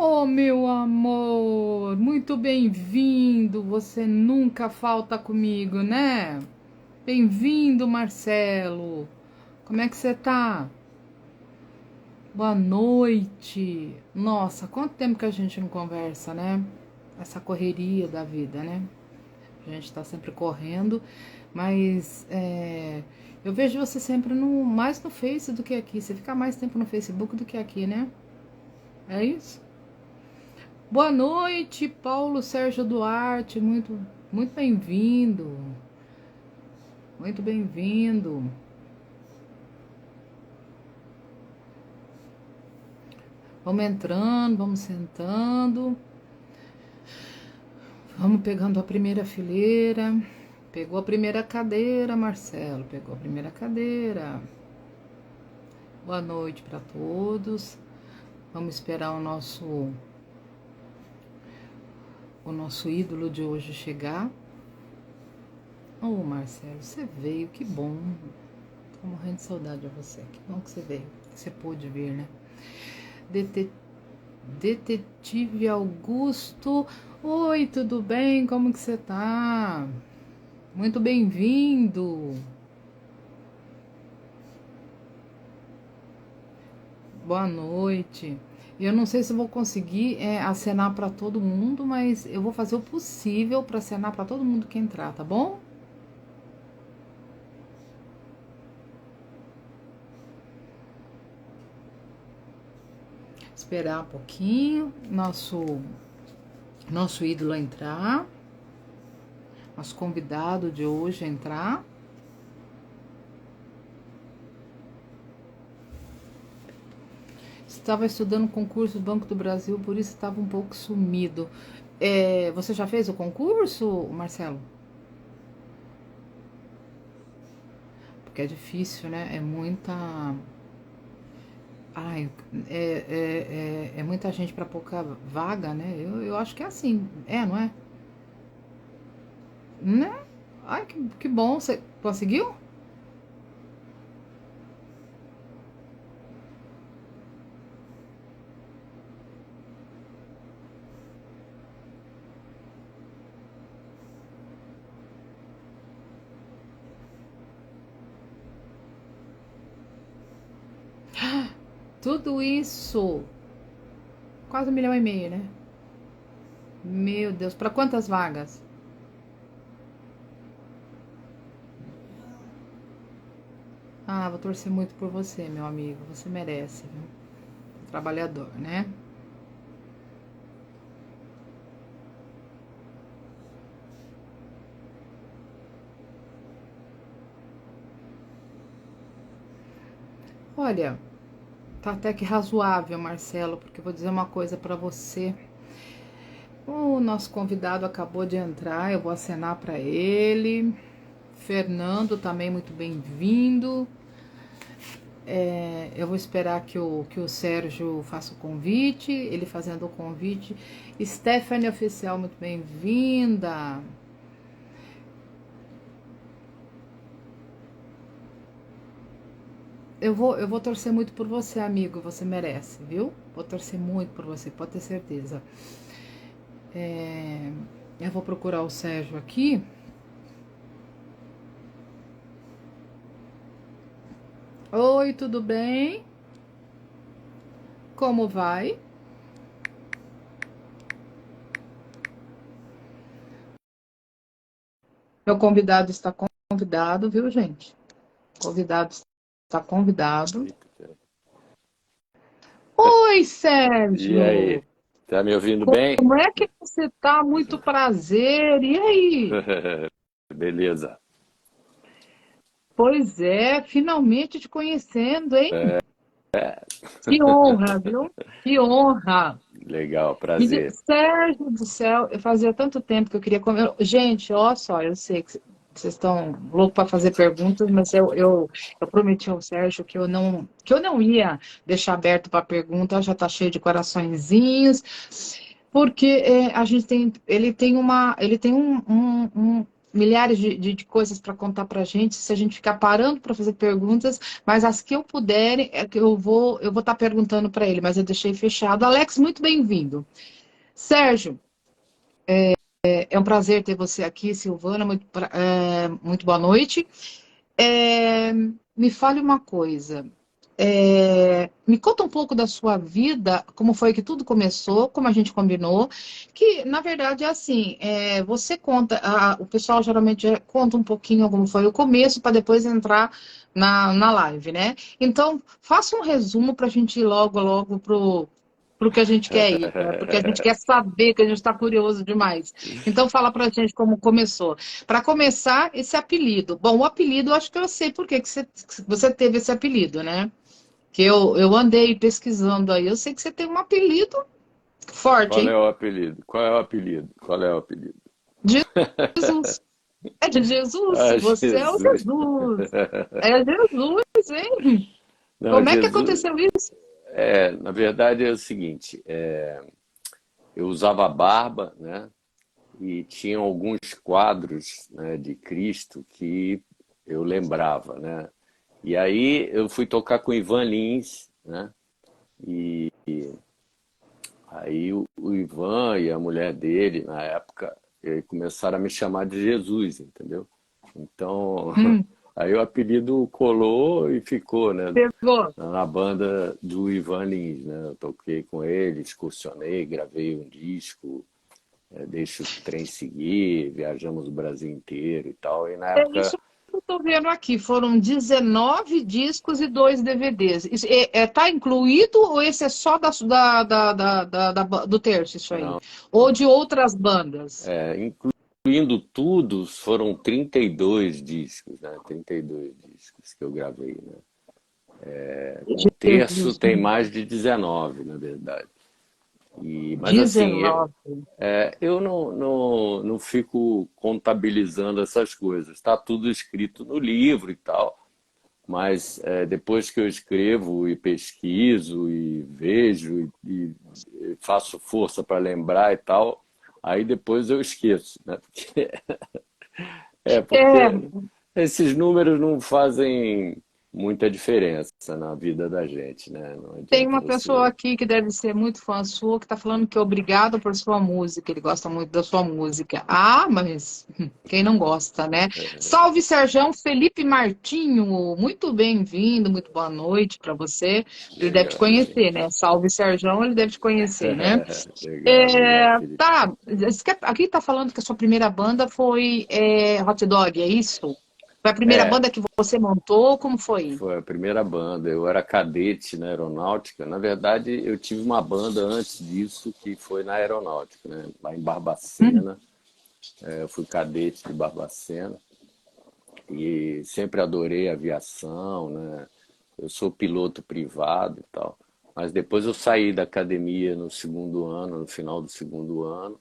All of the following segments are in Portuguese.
Oh, meu amor, muito bem-vindo. Você nunca falta comigo, né? Bem-vindo, Marcelo. Como é que você tá? Boa noite. Nossa, quanto tempo que a gente não conversa, né? Essa correria da vida, né? A gente tá sempre correndo, mas eu vejo você sempre mais no Face do que aqui. Você fica mais tempo no Facebook do que aqui, né? É isso? Boa noite, Paulo Sérgio Duarte, muito bem-vindo, muito bem-vindo. Vamos entrando, vamos sentando, vamos pegando a primeira fileira. Pegou a primeira cadeira, Marcelo, pegou a primeira cadeira. Boa noite para todos. Vamos esperar o nosso ídolo de hoje chegar. Oh, Marcelo, você veio, que bom. Tô morrendo de saudade de você. Que bom que você veio, que você pôde vir, né? Detetive Augusto. Oi, tudo bem? Como que você tá? Muito bem-vindo. Boa noite. Eu não sei se eu vou conseguir acenar para todo mundo, mas eu vou fazer o possível para acenar para todo mundo que entrar, tá bom? Esperar um pouquinho, nosso ídolo entrar, nosso convidado de hoje entrar. Estava estudando concurso do Banco do Brasil, por isso estava um pouco sumido. Você já fez o concurso, Marcelo? Porque é difícil, né? É muita. Ai, é muita gente para pouca vaga, né? Eu acho que é assim. É, não é? Né? Ai, que bom. Você conseguiu? Tudo isso. Quase 1,5 milhão, né? Meu Deus, para quantas vagas? Ah, vou torcer muito por você, meu amigo. Você merece, viu? Trabalhador, né? Olha, tá até que razoável, Marcelo, porque eu vou dizer uma coisa para você. O nosso convidado acabou de entrar, eu vou acenar para ele. Fernando também, muito bem-vindo. Eu vou esperar que o Sérgio faça o convite, ele fazendo o convite. Stephanie Oficial, muito bem-vinda. Eu vou torcer muito por você, amigo, você merece, viu? Vou torcer muito por você, pode ter certeza. É, eu vou procurar o Sérgio aqui. Oi, tudo bem? Como vai? Meu convidado está convidado, viu, gente? Convidado está convidado. Eita, pera. Oi, E Sérgio! aí, tá me ouvindo bem? Como é que você tá? Muito prazer. E aí? Beleza. Pois é, finalmente te conhecendo, hein? É, Que honra, viu? Que honra. legal, prazer. Sérgio do céu, eu fazia tanto tempo que eu queria comer. Gente, olha só, eu sei que vocês estão loucos para fazer perguntas, mas eu prometi ao Sérgio que eu não ia deixar aberto para pergunta, já está cheio de coraçõezinhos, porque a gente tem, ele tem milhares de coisas para contar para a gente, se a gente ficar parando para fazer perguntas, mas as que eu puder, é que eu vou estar perguntando para ele, mas eu deixei fechado. Alex, muito bem-vindo. Sérgio, é um prazer ter você aqui, Silvana, muito boa noite. Me fale uma coisa. Me conta um pouco da sua vida, como foi que tudo começou, como a gente combinou, que na verdade é assim, você conta, o pessoal geralmente conta um pouquinho como foi o começo para depois entrar na live, né? Então, faça um resumo para a gente ir logo pro que a gente quer ir, né? Porque a gente quer saber, que a gente está curioso demais. Então, fala para a gente como começou. Para começar, esse apelido. Bom, o apelido, eu acho que eu sei por que você teve esse apelido, né? Que eu andei pesquisando aí. Eu sei que você tem um apelido forte, Qual é hein? o apelido? Qual é o apelido? Qual é o apelido? Jesus. É de Jesus? Ah, Você é o Jesus. Jesus. É Jesus, hein? Não, Como é que Jesus. aconteceu isso? Na verdade é o seguinte, eu usava barba, né? E tinha alguns quadros, né, de Cristo que eu lembrava, né? E aí eu fui tocar com o Ivan Lins, né? E aí o Ivan e a mulher dele, na época, começaram a me chamar de Jesus, entendeu? Então, Hum, aí o apelido colou e ficou, né? pegou. Na banda do Ivan Lins, né? Eu toquei com ele, excursionei, gravei um disco, Deixa o Trem Seguir, viajamos o Brasil inteiro e tal. E na É época, isso que eu estou vendo aqui. Foram 19 discos e 2 DVDs. Isso tá incluído ou esse é só do terço, isso aí? não, Ou de outras bandas? incluindo tudo, foram 32 discos, né? 32 discos que eu gravei, né? Com o terço Jesus. tem mais de 19, na verdade. Mas assim, 19. eu não fico contabilizando essas coisas. Está tudo escrito no livro e tal. Mas depois que eu escrevo e pesquiso e vejo e faço força para lembrar e tal, aí depois eu esqueço, né? É, Porque esses números não fazem muita diferença na vida da gente, né? Não tem adianta uma pessoa você. aqui que deve ser muito fã sua, que está falando que é obrigado por sua música, ele gosta muito da sua música. Ah, mas quem não gosta, né? Salve, Serjão Felipe Martinho, muito bem-vindo, muito boa noite para você. Ele deve te Legal, conhecer, né? Salve, Serjão, ele deve te conhecer, né? legal, legal, Felipe. Tá, aqui está falando que a sua primeira banda foi Hot Dog, é isso? Foi a primeira É, banda que você montou? Como foi? foi a primeira banda. Eu era cadete na aeronáutica. Na verdade, eu tive uma banda antes disso que foi na aeronáutica, né? Lá em Hum, Barbacena. Eu fui cadete de Barbacena e sempre adorei aviação, né? Eu sou piloto privado e tal. Mas depois eu saí da academia no segundo ano, no final do segundo ano,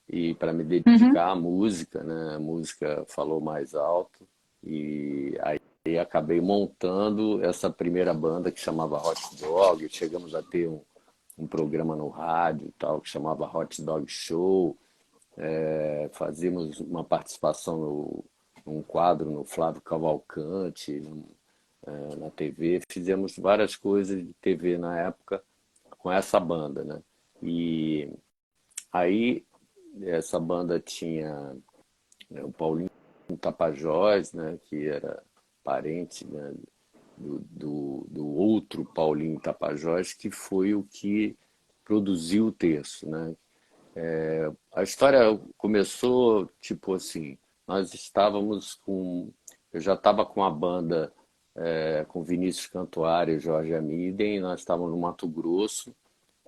e para me uhum, dedicar à música, né? A música falou mais alto e aí acabei montando essa primeira banda que chamava Hot Dog. Chegamos a ter um programa no rádio e tal que chamava Hot Dog Show. Fazíamos uma participação num quadro no Flávio Cavalcante, na TV. Fizemos várias coisas de TV na época com essa banda, né? E aí essa banda tinha, né, o Paulinho Tapajós, né, que era parente, né, do outro Paulinho Tapajós, que foi o que produziu o terço, né? A história começou tipo assim, nós estávamos com, eu já estava com a banda com Vinícius Cantuário e Jorge Amiden, nós estávamos no Mato Grosso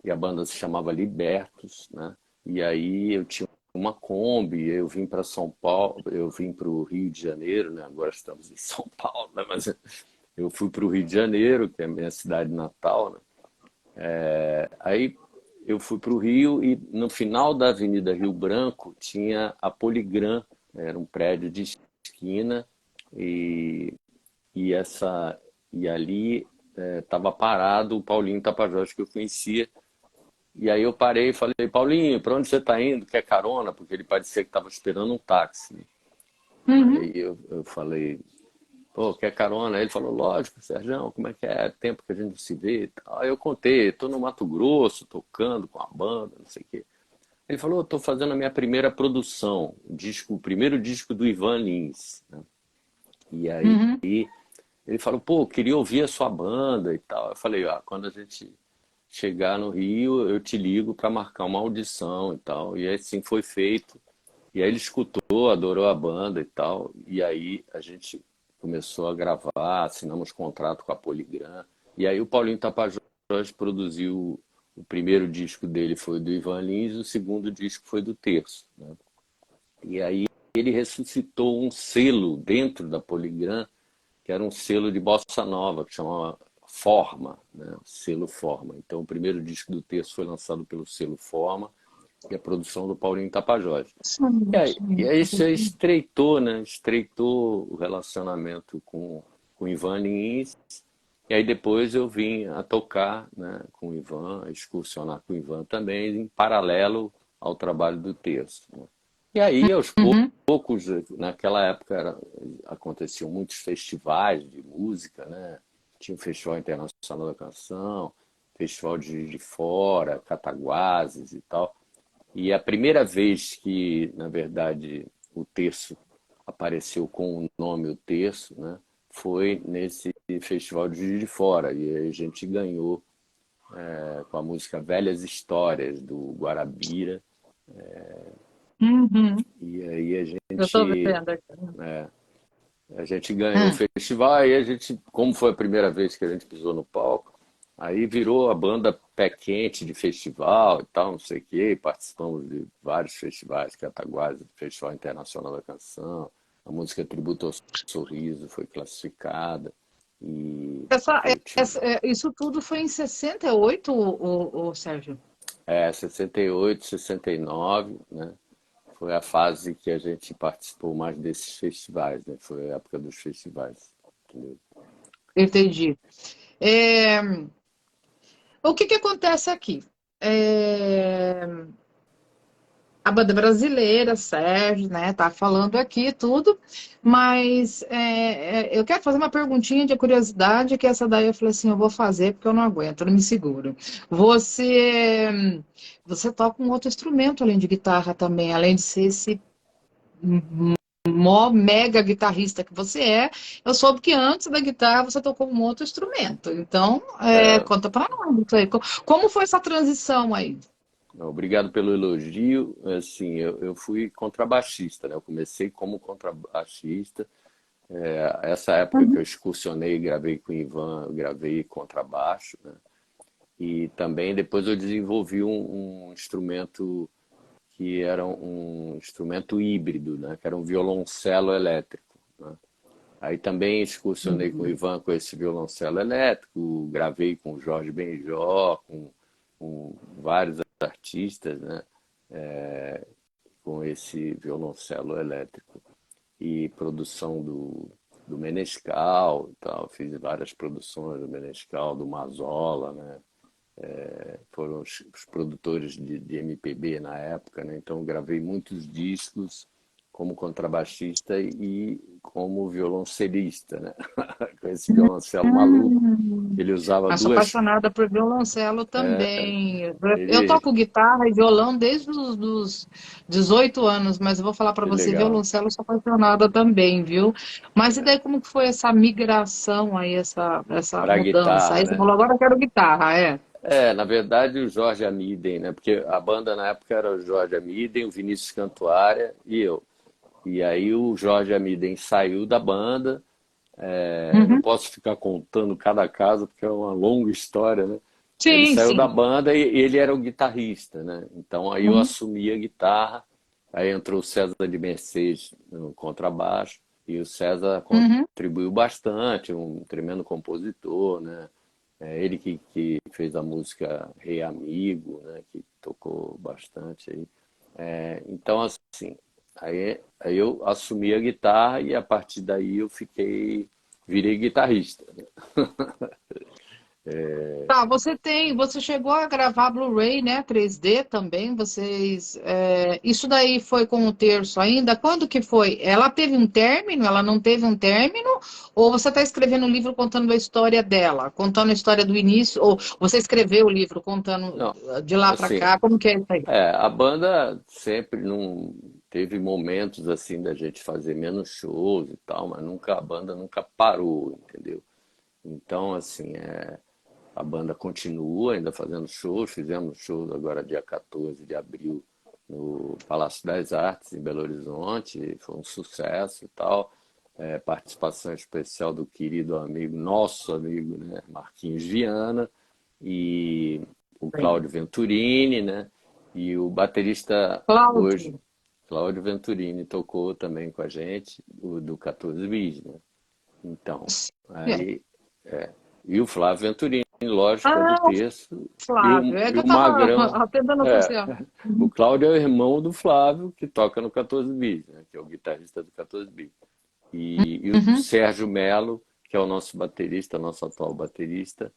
e a banda se chamava Libertos, né? E aí eu tinha uma Kombi, eu vim para São Paulo, eu vim para o Rio de Janeiro, né? Agora estamos em São Paulo, né? Mas eu fui para o Rio de Janeiro, que é a minha cidade natal, né? Aí eu fui para o Rio e no final da Avenida Rio Branco tinha a Poligram, né? Era um prédio de esquina e, e ali estava parado o Paulinho Tapajós que eu conhecia. E aí eu parei e falei, Paulinho, para onde você está indo? Quer carona? Porque ele parecia que estava esperando um táxi, né? Uhum. Aí eu falei, pô, quer carona? Aí ele falou, lógico, Sérgio, como é que é? Tempo que a gente não se vê e tal. Aí eu contei, tô no Mato Grosso, tocando com a banda, não sei o quê. Ele falou, eu tô fazendo a minha primeira produção, o primeiro disco do Ivan Lins, né? E aí Uhum. ele falou, pô, eu queria ouvir a sua banda e tal. Eu falei, quando a gente chegar no Rio, eu te ligo para marcar uma audição e tal. E assim foi feito. E aí ele escutou, adorou a banda e tal. E aí a gente começou a gravar, assinamos contrato com a Polygram. E aí o Paulinho Tapajós produziu o primeiro disco dele foi do Ivan Lins, o segundo disco foi do Terço, né? E aí ele ressuscitou um selo dentro da Polygram, que era um selo de bossa nova, que chamava Forma, né? Selo Forma. Então o primeiro disco do Terço foi lançado pelo selo Forma, e a produção do Paulinho Tapajós. E aí isso estreitou, né? Estreitou o relacionamento com o Ivan Lins. E aí depois eu vim a tocar, né, com o Ivan, a excursionar com o Ivan também, em paralelo ao trabalho do texto, né? E aí, aos Uhum. poucos, naquela época aconteciam muitos festivais de música, né? Tinha o Festival Internacional da Canção, Festival de Juiz de Fora, Cataguases e tal. E a primeira vez que, na verdade, o Terço apareceu com o nome O Terço, né, foi nesse Festival de Juiz de Fora. E a gente ganhou com a música Velhas Histórias, do Guarabira. Uhum. E aí Eu tô vendo aqui. a gente ganhou o Hum. festival e a gente, como foi a primeira vez que a gente pisou no palco, aí virou a banda pé quente de festival e tal, não sei o quê. Participamos de vários festivais, Cataguases, Festival Internacional da Canção, a música Tributo ao Sorriso foi classificada. E Isso tudo foi em 68, o Sérgio? 68, 69, né? Foi a fase que a gente participou mais desses festivais, né? Foi a época dos festivais. Entendeu? Entendi. É, o que que acontece aqui? É, a banda brasileira, Sérgio, né, tá falando aqui tudo, mas eu quero fazer uma perguntinha de curiosidade, que essa daí eu falei assim, eu vou fazer porque eu não aguento, eu não me seguro. Você toca um outro instrumento além de guitarra também, além de ser esse mó mega guitarrista que você é, eu soube que antes da guitarra você tocou um outro instrumento. Então, É, conta pra nós isso aí. Como foi essa transição aí? obrigado pelo elogio. Assim, eu fui contrabaixista, né? Eu comecei como contrabaixista. Essa época que eu Uhum. excursionei e gravei com o Ivan, eu gravei contrabaixo, né? E também depois eu desenvolvi um instrumento que era um instrumento híbrido, né? Que era um violoncelo elétrico, né? Aí também excursionei com o Uhum. Ivan com esse violoncelo elétrico, gravei com o Jorge Benjó, com vários artistas, né? Com esse violoncelo elétrico. E produção do Menescal e tal, fiz várias produções do Menescal, do Mazola, né? Foram os produtores de MPB na época, né? Então gravei muitos discos como contrabaixista e como violoncelista, né? Com esse violoncelo maluco. Hum. Ele usava Eu sou duas. apaixonada por violoncelo também. Eu Ele. toco guitarra e violão desde os dos 18 anos, mas eu vou falar para Que você, legal. violoncelo eu sou apaixonada também, viu? Mas e daí como que foi essa migração aí, essa Para mudança? guitarra, Aí você né? falou, agora eu quero guitarra, é. Na verdade, o Jorge Amiden, né? Porque a banda na época era o Jorge Amiden, o Vinícius Cantuária e eu. E aí o Jorge Amiden saiu da banda. Não Uhum. posso ficar contando cada caso, porque é uma longa história, né? Ele Sim, saiu da sim. banda e ele era o guitarrista, né? Então aí eu Uhum. assumi a guitarra, aí entrou o César de Mercedes no contrabaixo, e o César Uhum. contribuiu bastante, um tremendo compositor, né? Ele que fez a música Rei Amigo, né? Que tocou bastante aí. Então, assim, aí eu assumi a guitarra e a partir daí virei guitarrista, né? Tá você chegou a gravar Blu-ray, né? 3D também, isso daí foi com o terço ainda? Quando que foi? Ela teve um término? Ela não teve um término? Ou você está escrevendo um livro contando a história dela, contando a história do início? Ou você escreveu o livro contando Não, de lá para assim, cá? Como que é isso aí? a banda sempre não teve momentos assim da gente fazer menos shows e tal, mas nunca a banda nunca parou, entendeu? Então, assim, a banda continua ainda fazendo shows, fizemos shows agora dia 14 de abril no Palácio das Artes, em Belo Horizonte, foi um sucesso e tal. Participação especial do querido amigo, nosso amigo, né, Marquinhos Viana, e o Cláudio Venturini, né, e o baterista hoje, Cláudio. Cláudio Venturini, tocou também com a gente, do 14 Bis, né? Então, É. aí, e o Flávio Venturini, lógico, que é do Ah, o texto, Flávio, é e que eu o estava Magrão. tentando É, associar. o Uhum. Cláudio é o irmão do Flávio, que toca no 14 Bis, né, que é o guitarrista do 14 Bis. E o Uhum. Sérgio Melo, que é o nosso baterista, nosso atual baterista,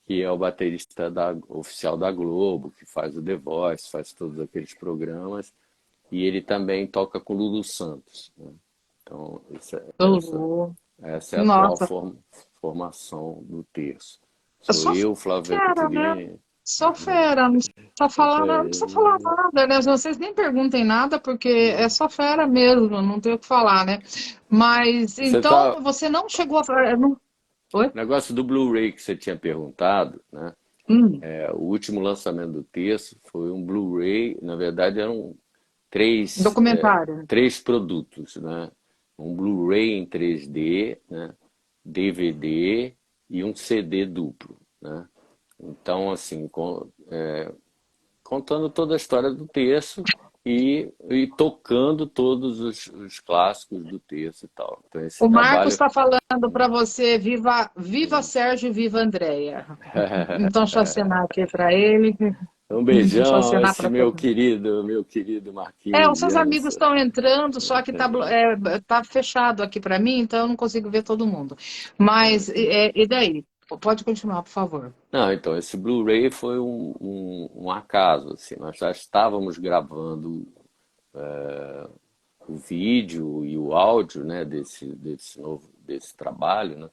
que é o baterista oficial da Globo, que faz o The Voice, faz todos aqueles programas, e ele também toca com o Lulu Santos, né? Então, Lu. essa é a atual Nossa, formação do terço. é Sou só eu, Flávio fera, né? Venturini. Só fera, não precisa falar, não precisa falar É, nada, né? Vocês nem perguntem nada, porque é só fera mesmo, não tem o que falar, né? Mas Você tá, então você não chegou a. Não... Oi? negócio do Blu-ray que você tinha perguntado, né? Hum, O último lançamento do terço foi um Blu-ray, na verdade eram três, documentário. três produtos, né? Um Blu-ray em 3D, né? DVD e um CD duplo, né? Então, assim, contando toda a história do terço e tocando todos os clássicos do terço e tal. Então, esse O Marcos trabalho. está falando para você, viva, viva Sérgio, viva Andréia. Então, deixa eu acenar aqui para ele. Um Deixa eu beijão, acenar esse para todo mundo. meu querido Os Marquinhos seus amigos Viança. estão entrando, só que tá fechado aqui para mim, então eu não consigo ver todo mundo. Mas, e daí? Pode continuar, por favor. Não, então, esse Blu-ray foi um acaso, assim, nós já estávamos gravando o vídeo e o áudio, né, desse trabalho, né,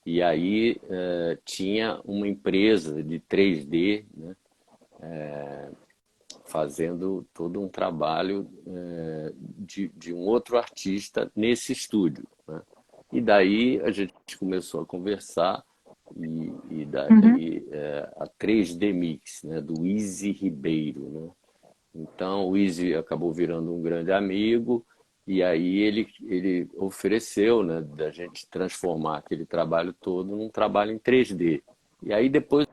e aí tinha uma empresa de 3D, né, fazendo todo um trabalho de um outro artista nesse estúdio, né? E daí a gente começou a conversar e Uhum. daí a 3D Mix, né, do Easy Ribeiro, né? Então o Easy acabou virando um grande amigo e aí ele ofereceu, né, da gente transformar aquele trabalho todo num trabalho em 3D. E aí depois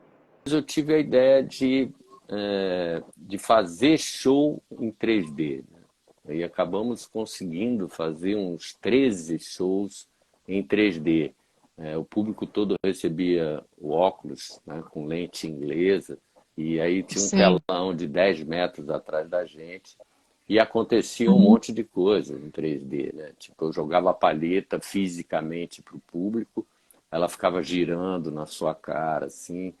eu tive a ideia de fazer show em 3D, né? E acabamos conseguindo fazer uns 13 shows em 3D. O público todo recebia o óculos, né, com lente inglesa, e aí tinha um Sim. telão de 10 metros atrás da gente, e acontecia um Uhum. monte de coisas em 3D, né? Tipo, eu jogava a palheta fisicamente para o público, ela ficava girando na sua cara, assim.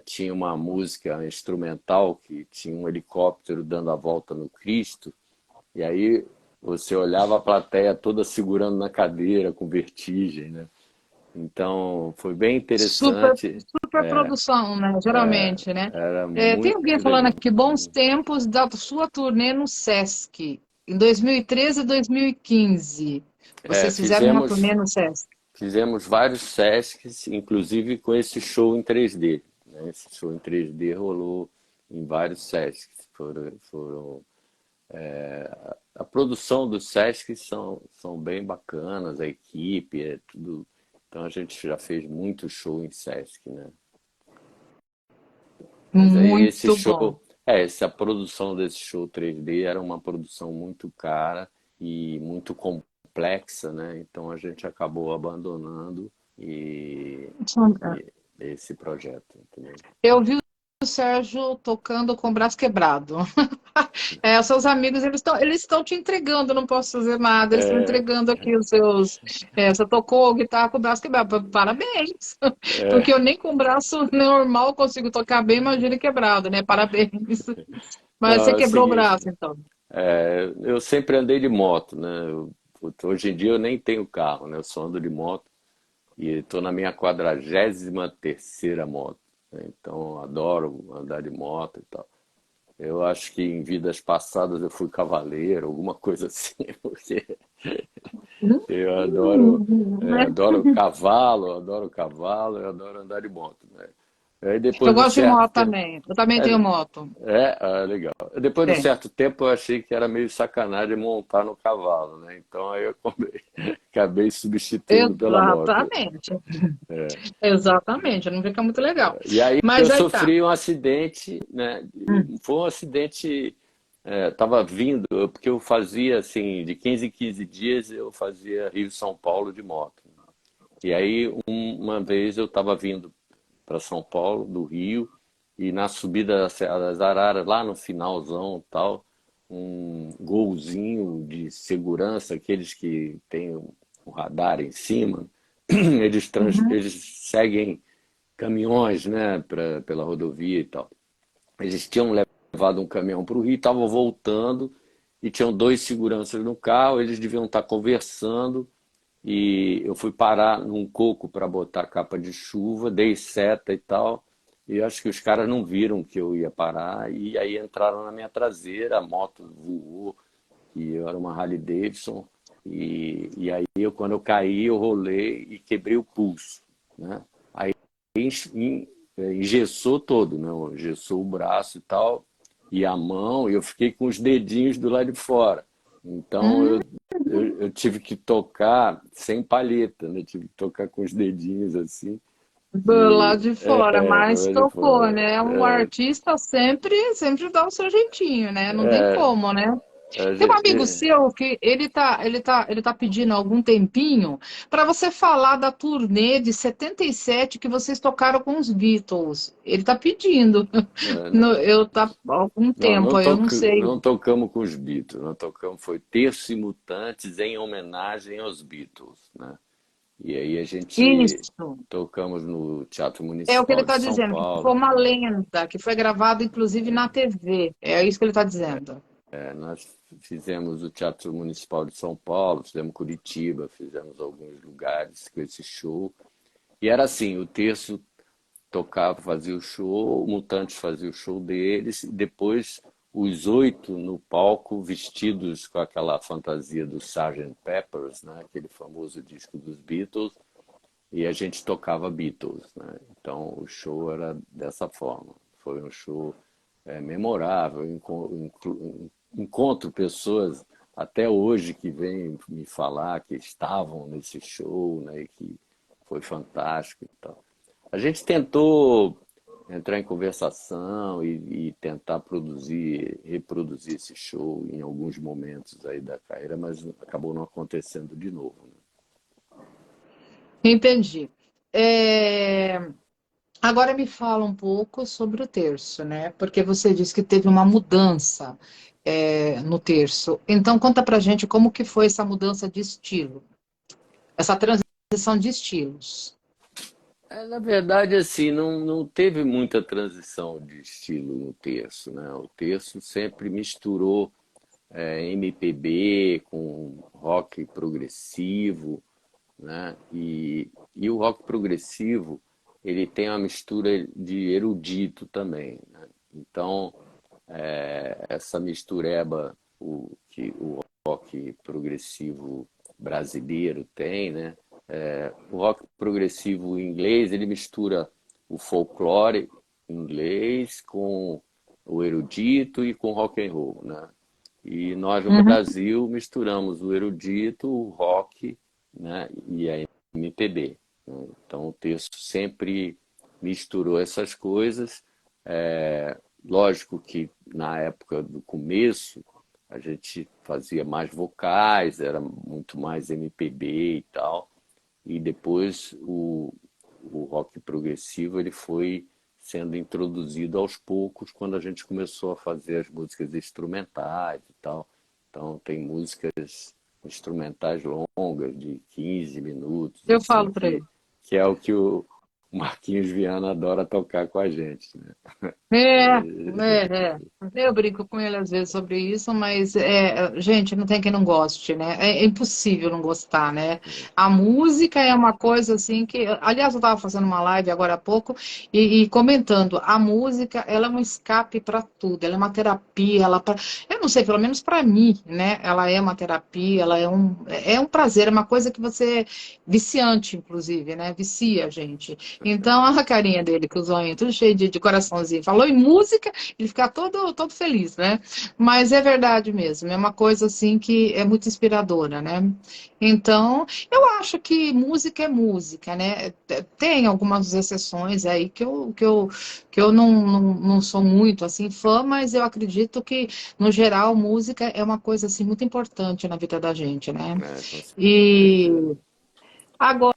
Tinha uma música instrumental que tinha um helicóptero dando a volta no Cristo, e aí você olhava a plateia toda segurando na cadeira, com vertigem, né? Então foi bem Super, interessante, super produção, né? Geralmente, né? era Tem alguém muito falando legal. aqui, bons tempos da sua turnê no Sesc, em 2013 e 2015. É, Vocês fizeram uma fizemos, turnê no Sesc. fizemos vários Sescs, inclusive com esse show em 3D, né? Esse show em 3D rolou em vários Sescs. A produção dos Sesc são bem bacanas, a equipe, é tudo. Então a gente já fez muito show em Sesc, né? Mas aí esse Muito bom. show, essa produção desse show 3D era uma produção muito cara e muito complexa, né? Então a gente acabou abandonando e esse projeto, entendeu? Eu vi o Sérgio tocando com o braço quebrado. Seus amigos, eles estão te entregando, não posso fazer nada, eles estão É, entregando aqui os seus. Você tocou guitarra com o braço quebrado. Parabéns! Porque eu é, nem com o braço normal consigo tocar bem, imagina quebrado, né? Parabéns. Mas não, você é o quebrou o seguinte, braço, então. eu sempre andei de moto, né? Hoje em dia eu nem tenho carro, né? Eu só ando de moto e estou na minha 43ª moto, né? Então adoro andar de moto e tal. Eu acho que em vidas passadas eu fui cavaleiro, alguma coisa assim, porque eu Né? adoro cavalo, eu adoro andar de moto, né? Aí depois Eu de um gosto de certo moto tempo, também. Eu também tenho é, moto. legal. Depois de um Tem. certo tempo eu achei que era meio sacanagem montar no cavalo, né? Então aí eu acabei substituindo pela moto. Exatamente. Exatamente. Não fica muito legal. E aí eu Mas aí tá. sofri um acidente, né? Hum. Foi um acidente, tava vindo, porque eu fazia assim, de 15 em 15 dias eu fazia Rio-São Paulo de moto. E aí uma vez eu estava vindo para São Paulo, do Rio, e na subida da Serra das Araras, lá no finalzão tal, um golzinho de segurança, aqueles que tem um radar em cima, Uhum. eles seguem caminhões, né, pela rodovia e tal. Eles tinham levado um caminhão para o Rio, estavam voltando e tinham dois seguranças no carro, eles deviam estar conversando e eu fui parar num coco para botar capa de chuva, dei seta e tal, e acho que os caras não viram que eu ia parar e aí entraram na minha traseira, a moto voou, e eu era uma Harley Davidson, e aí quando eu caí, eu rolei e quebrei o pulso, né? Aí engessou todo, né? Engessou o braço e tal, e a mão, e eu fiquei com os dedinhos do lado de fora. Então Hum, eu tive que tocar sem palheta, né? Tive que tocar com os dedinhos assim, do lado e de fora, do mas lado de tocou, fora. né? Um artista sempre dá o seu jeitinho, né? Não tem É, como, né? a Tem um gente, amigo seu que ele tá pedindo algum tempinho para você falar da turnê de 77 que vocês tocaram com os Beatles. Ele tá pedindo. Eu tá há algum Não, tempo, aí eu não sei. não tocamos com os Beatles, nós tocamos, foi Terço e Mutantes em homenagem aos Beatles, né? E aí a gente Isso. tocamos no Teatro É o que ele Municipal de está São dizendo, que ficou Paulo. uma lenda, que foi gravado inclusive na TV. É isso que ele está dizendo. Nós fizemos o Teatro Municipal de São Paulo, fizemos Curitiba, fizemos alguns lugares com esse show. E era assim, o Terço tocava, fazia o show, o Mutantes fazia o show deles, e depois os oito no palco, vestidos com aquela fantasia do Sgt. Peppers, né? Aquele famoso disco dos Beatles, e a gente tocava Beatles, né? Então o show era dessa forma. Foi um show memorável, encontro pessoas até hoje que vêm me falar que estavam nesse show, né? E que foi fantástico e tal. A gente tentou entrar em conversação e tentar reproduzir esse show em alguns momentos aí da carreira, mas acabou não acontecendo de novo, né? Entendi. É, Agora me fala um pouco sobre o terço, né? Porque você disse que teve uma mudança, no terço. Então conta pra gente como que foi essa mudança de estilo, essa transição de estilos. Na verdade, assim, não teve muita transição de estilo no terço, né? O terço sempre misturou MPB com rock progressivo, né? E o rock progressivo ele tem uma mistura de erudito também, né? Então essa mistureba que o rock progressivo brasileiro tem, né? O rock progressivo inglês ele mistura o folclore inglês com o erudito e com rock and roll, né? E nós no Uhum. Brasil misturamos o erudito, o rock, né, e a MPB, né? Então o texto sempre misturou essas coisas. Lógico que na época do começo a gente fazia mais vocais, era muito mais MPB e tal. E depois o rock progressivo ele foi sendo introduzido aos poucos quando a gente começou a fazer as músicas instrumentais e tal. Então tem músicas instrumentais longas de 15 minutos, Eu assim, falo para ele. que é o que o Marquinhos Viana adora tocar com a gente, né? É. Eu brinco com ele às vezes sobre isso, mas gente, não tem quem não goste, né? É impossível não gostar, né? A música é uma coisa assim que, aliás, eu estava fazendo uma live agora há pouco e comentando, a música, ela é um escape para tudo, ela é uma terapia, eu não sei, pelo menos para mim, né? Ela é uma terapia, ela é um prazer, é uma coisa que você viciante, inclusive, né? Vicia a gente. Então, a carinha dele, com o zoinho tudo cheio de coraçãozinho. Falou em música, ele fica todo feliz, né? Mas é verdade mesmo, é uma coisa assim que é muito inspiradora, né? Então, eu acho que música é música, né? Tem algumas exceções aí que eu não sou muito assim fã, mas eu acredito que, no geral, música é uma coisa assim muito importante na vida da gente, né? É, com E certeza. agora,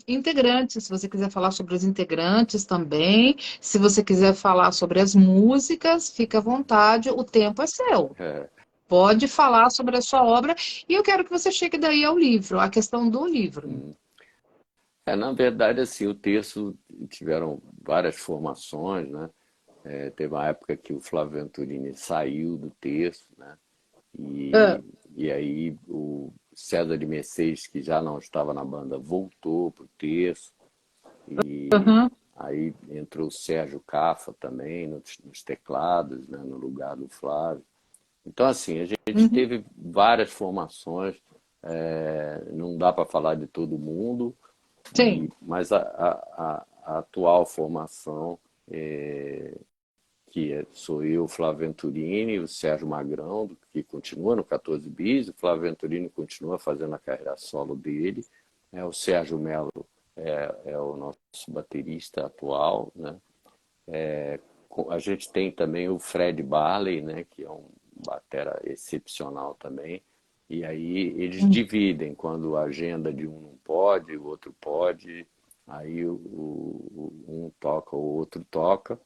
integrantes, se você quiser falar sobre os integrantes também, se você quiser falar sobre as músicas, fica à vontade, o tempo é seu. É, Pode falar sobre a sua obra e eu quero que você chegue daí ao livro, a questão do livro. hum. Na verdade, assim, o terço tiveram várias formações, né? Teve uma época que o Flávio Venturini saiu do terço, né? Ah, E aí o César de Mercedes, que já não estava na banda, voltou para o terço. E aham, aí entrou o Sérgio Cafa também nos teclados, né? No lugar do Flávio. Então, assim, a gente uhum, teve várias formações, não dá para falar de todo mundo, sim. mas a atual formação, sou eu, Flávio Venturini, o Sérgio Magrão, que continua no 14 Bis, o Flávio Venturini continua fazendo a carreira solo dele, o Sérgio Melo é o nosso baterista atual, né? A gente tem também o Fred Barley, né, que é um batera excepcional também. E aí eles Hum. dividem, quando a agenda de um não pode, o outro pode, aí um toca, o outro toca.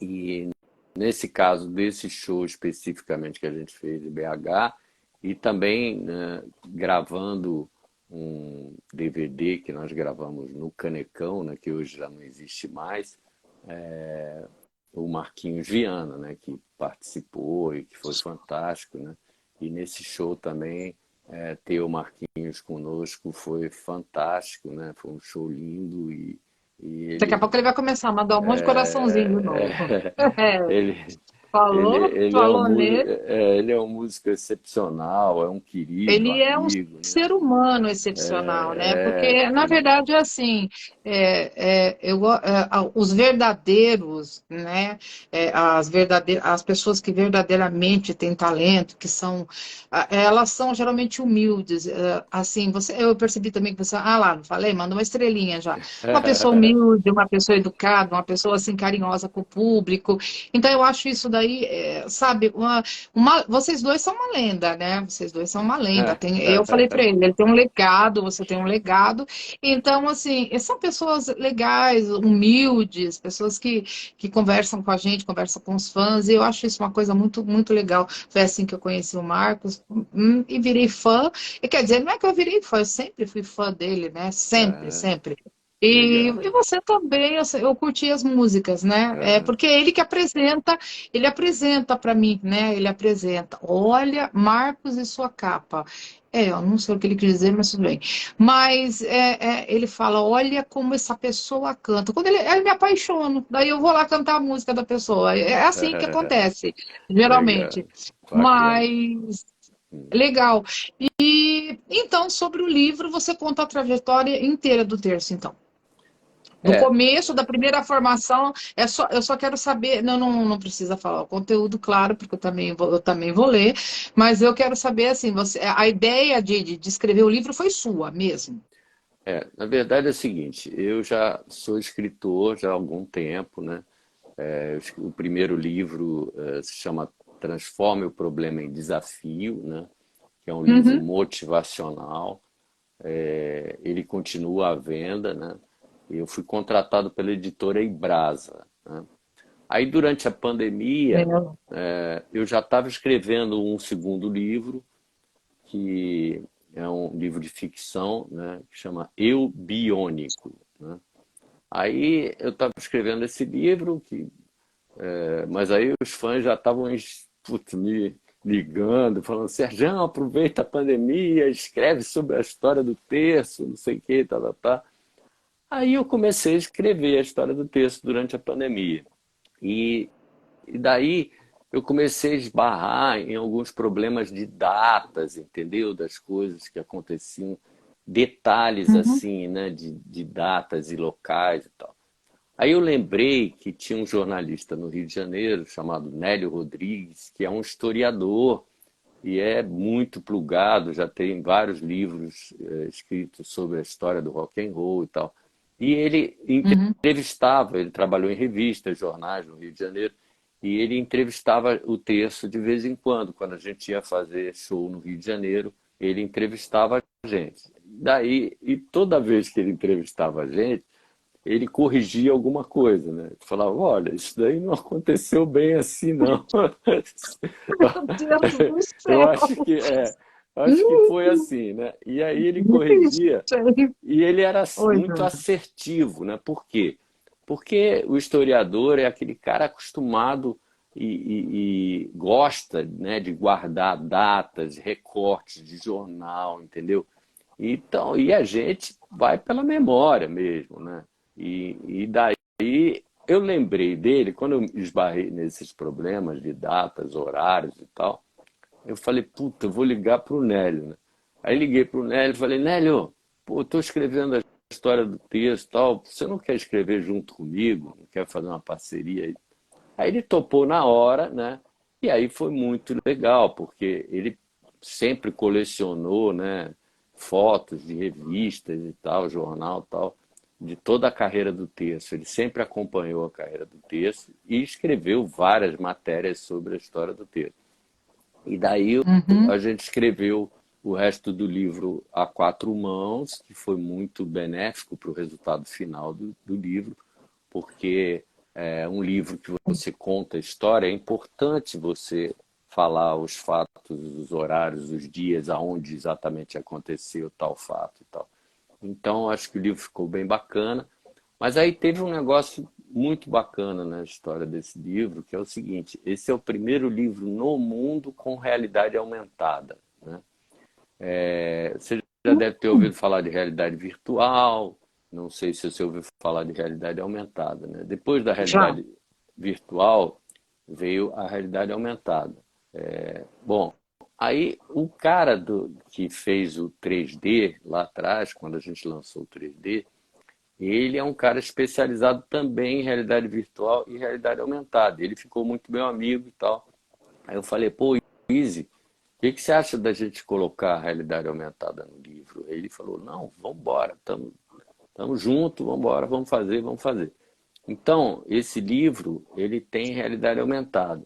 E nesse caso desse show especificamente que a gente fez em BH, e também, né, gravando um DVD que nós gravamos no Canecão, né, que hoje já não existe mais, o Marquinhos Viana, né, que participou e que foi fantástico, né? E nesse show também ter o Marquinhos conosco foi fantástico, né? Foi um show lindo e Daqui a ele pouco ele vai começar a mandar um monte de coraçãozinho de novo. ele Falou nele. ele é um músico excepcional, é um querido Ele é um amigo, né? ser humano excepcional, né? Porque, na Ele, verdade, é assim, os verdadeiros, né? As pessoas que verdadeiramente têm talento, elas são geralmente humildes. Assim, eu percebi também que você, lá, não falei, manda uma estrelinha já. Uma pessoa humilde, uma pessoa educada, uma pessoa assim carinhosa com o público. Então, eu acho isso daí, sabe, vocês dois são uma lenda, né? Vocês dois são uma lenda. Eu falei para ele tem um legado, você tem um legado. Então, assim, são pessoas legais, humildes, pessoas que conversam com a gente, conversam com os fãs, e eu acho isso uma coisa muito, muito legal. Foi assim que eu conheci o Marcos, e virei fã. E quer dizer, não é que eu virei fã, eu sempre fui fã dele, né? Sempre, ah, sempre. E legal. você também, eu curti as músicas, né? Aham. Porque é ele que ele apresenta para mim, né? Ele apresenta. Olha, Marcos e sua capa. Eu não sei o que ele quis dizer, mas tudo bem. Mas ele fala: olha como essa pessoa canta. Quando eu me apaixono, daí eu vou lá cantar a música da pessoa. É assim que acontece, Legal, geralmente. bacana. Mas legal. E então, sobre o livro, você conta a trajetória inteira do terço, então. Do É, começo, da primeira formação, eu só quero saber, não precisa falar o conteúdo, claro, porque eu também vou ler, mas eu quero saber, assim, a ideia de escrever o livro foi sua mesmo. na verdade é o seguinte, eu já sou escritor já há algum tempo, né? O primeiro livro se chama Transforme o Problema em Desafio, né? Que é um livro Uhum, motivacional. Ele continua à venda, né? Eu fui contratado pela editora Ibrasa, né? Aí, durante a pandemia, É. eu já estava escrevendo um segundo livro, que é um livro de ficção, né, que chama Eu Biônico, né? Aí eu estava escrevendo esse livro, mas aí os fãs já estavam putz, me ligando, falando, Serjão, aproveita a pandemia, escreve sobre a história do terço, não sei o que, tá, tá, tá. Aí eu comecei a escrever a história do terço durante a pandemia. E, e daí eu comecei a esbarrar em alguns problemas de datas, entendeu? Das coisas que aconteciam, detalhes Uhum, assim, né? De datas e locais e tal. Aí eu lembrei que tinha um jornalista no Rio de Janeiro chamado Nélio Rodrigues, que é um historiador e é muito plugado, já tem vários livros escritos sobre a história do rock and roll e tal. E ele uhum. entrevistava, ele trabalhou em revistas, jornais no Rio de Janeiro, e ele entrevistava o Terço de vez em quando a gente ia fazer show no Rio de Janeiro, ele entrevistava a gente. Daí, e toda vez que ele entrevistava a gente, ele corrigia alguma coisa, né? Ele falava, olha, isso daí não aconteceu bem assim, não. Meu Deus do Eu céu! acho que foi Hum, assim, né? E aí ele corrigia gente. e ele era Oi, muito Júlia. assertivo, né? Por quê? Porque o historiador é aquele cara acostumado e gosta, né, de guardar datas, recortes de jornal, entendeu? Então, e a gente vai pela memória mesmo, né? E daí eu lembrei dele, quando eu esbarrei nesses problemas de datas, horários e tal, eu falei, puta, eu vou ligar pro Nélio, né? Aí liguei pro Nélio e falei, Nélio, pô, eu tô escrevendo a história do texto e tal, você não quer escrever junto comigo? Não quer fazer uma parceria aí? Aí ele topou na hora, né? E aí foi muito legal, porque ele sempre colecionou, né, fotos de revistas e tal, jornal e tal, de toda a carreira do Terço. Ele sempre acompanhou a carreira do Terço e escreveu várias matérias sobre a história do Terço. E daí a Uhum. gente escreveu o resto do livro a quatro mãos, que foi muito benéfico para o resultado final do livro, porque é um livro que você conta a história, é importante você falar os fatos, os horários, os dias, aonde exatamente aconteceu tal fato e tal. Então, acho que o livro ficou bem bacana. Mas aí teve um negócio muito bacana na história desse livro, que é o seguinte: esse é o primeiro livro no mundo com realidade aumentada, né? Você já deve ter ouvido falar de realidade virtual, não sei se você ouviu falar de realidade aumentada, né? Depois da Já. realidade virtual veio a realidade aumentada. Bom, aí o cara que fez o 3D lá atrás, quando a gente lançou o 3D, ele é um cara especializado também em realidade virtual e realidade aumentada. Ele ficou muito meu amigo e tal. Aí eu falei, pô, Easy, o que você acha da gente colocar a realidade aumentada no livro? Ele falou, não, vamos embora, estamos juntos, vamos embora, vamos fazer, vamos fazer. Então, esse livro, ele tem realidade aumentada.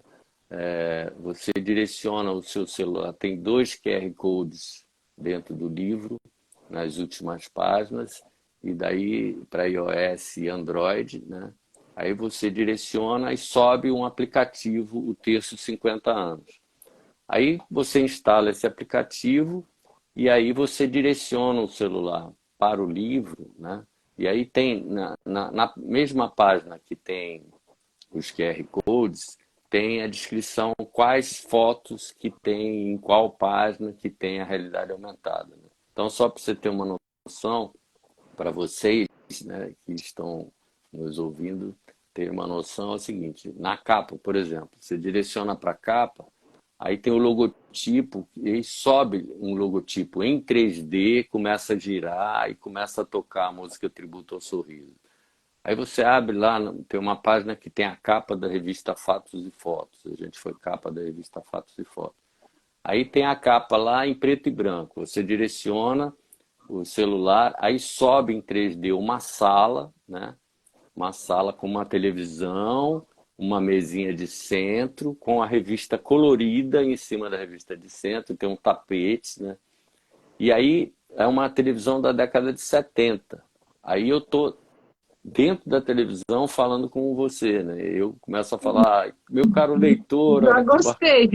Você direciona o seu celular, tem dois QR Codes dentro do livro, nas últimas páginas, e daí para iOS e Android, né? Aí você direciona e sobe um aplicativo, o Terço 50 anos. Aí você instala esse aplicativo e aí você direciona o celular para o livro, né? E aí tem, na mesma página que tem os QR Codes, tem a descrição quais fotos que tem, em qual página que tem a realidade aumentada, né? Então, só para você ter uma noção, para vocês, né, que estão nos ouvindo, ter uma noção é o seguinte: na capa, por exemplo, você direciona para a capa, aí tem o logotipo, e aí sobe um logotipo em 3D, começa a girar e começa a tocar a música Tributo ao Sorriso. Aí você abre lá, tem uma página que tem a capa da revista Fatos e Fotos. A gente foi capa da revista Fatos e Fotos. Aí tem a capa lá em preto e branco. Você direciona o celular, aí sobe em 3D uma sala, né? Uma sala com uma televisão, uma mesinha de centro, com a revista colorida em cima da revista de centro, tem um tapete, né? E aí é uma televisão da década de 70. Aí eu tô dentro da televisão falando com você, né? Eu começo a falar, meu caro leitor, Já olha que gostei.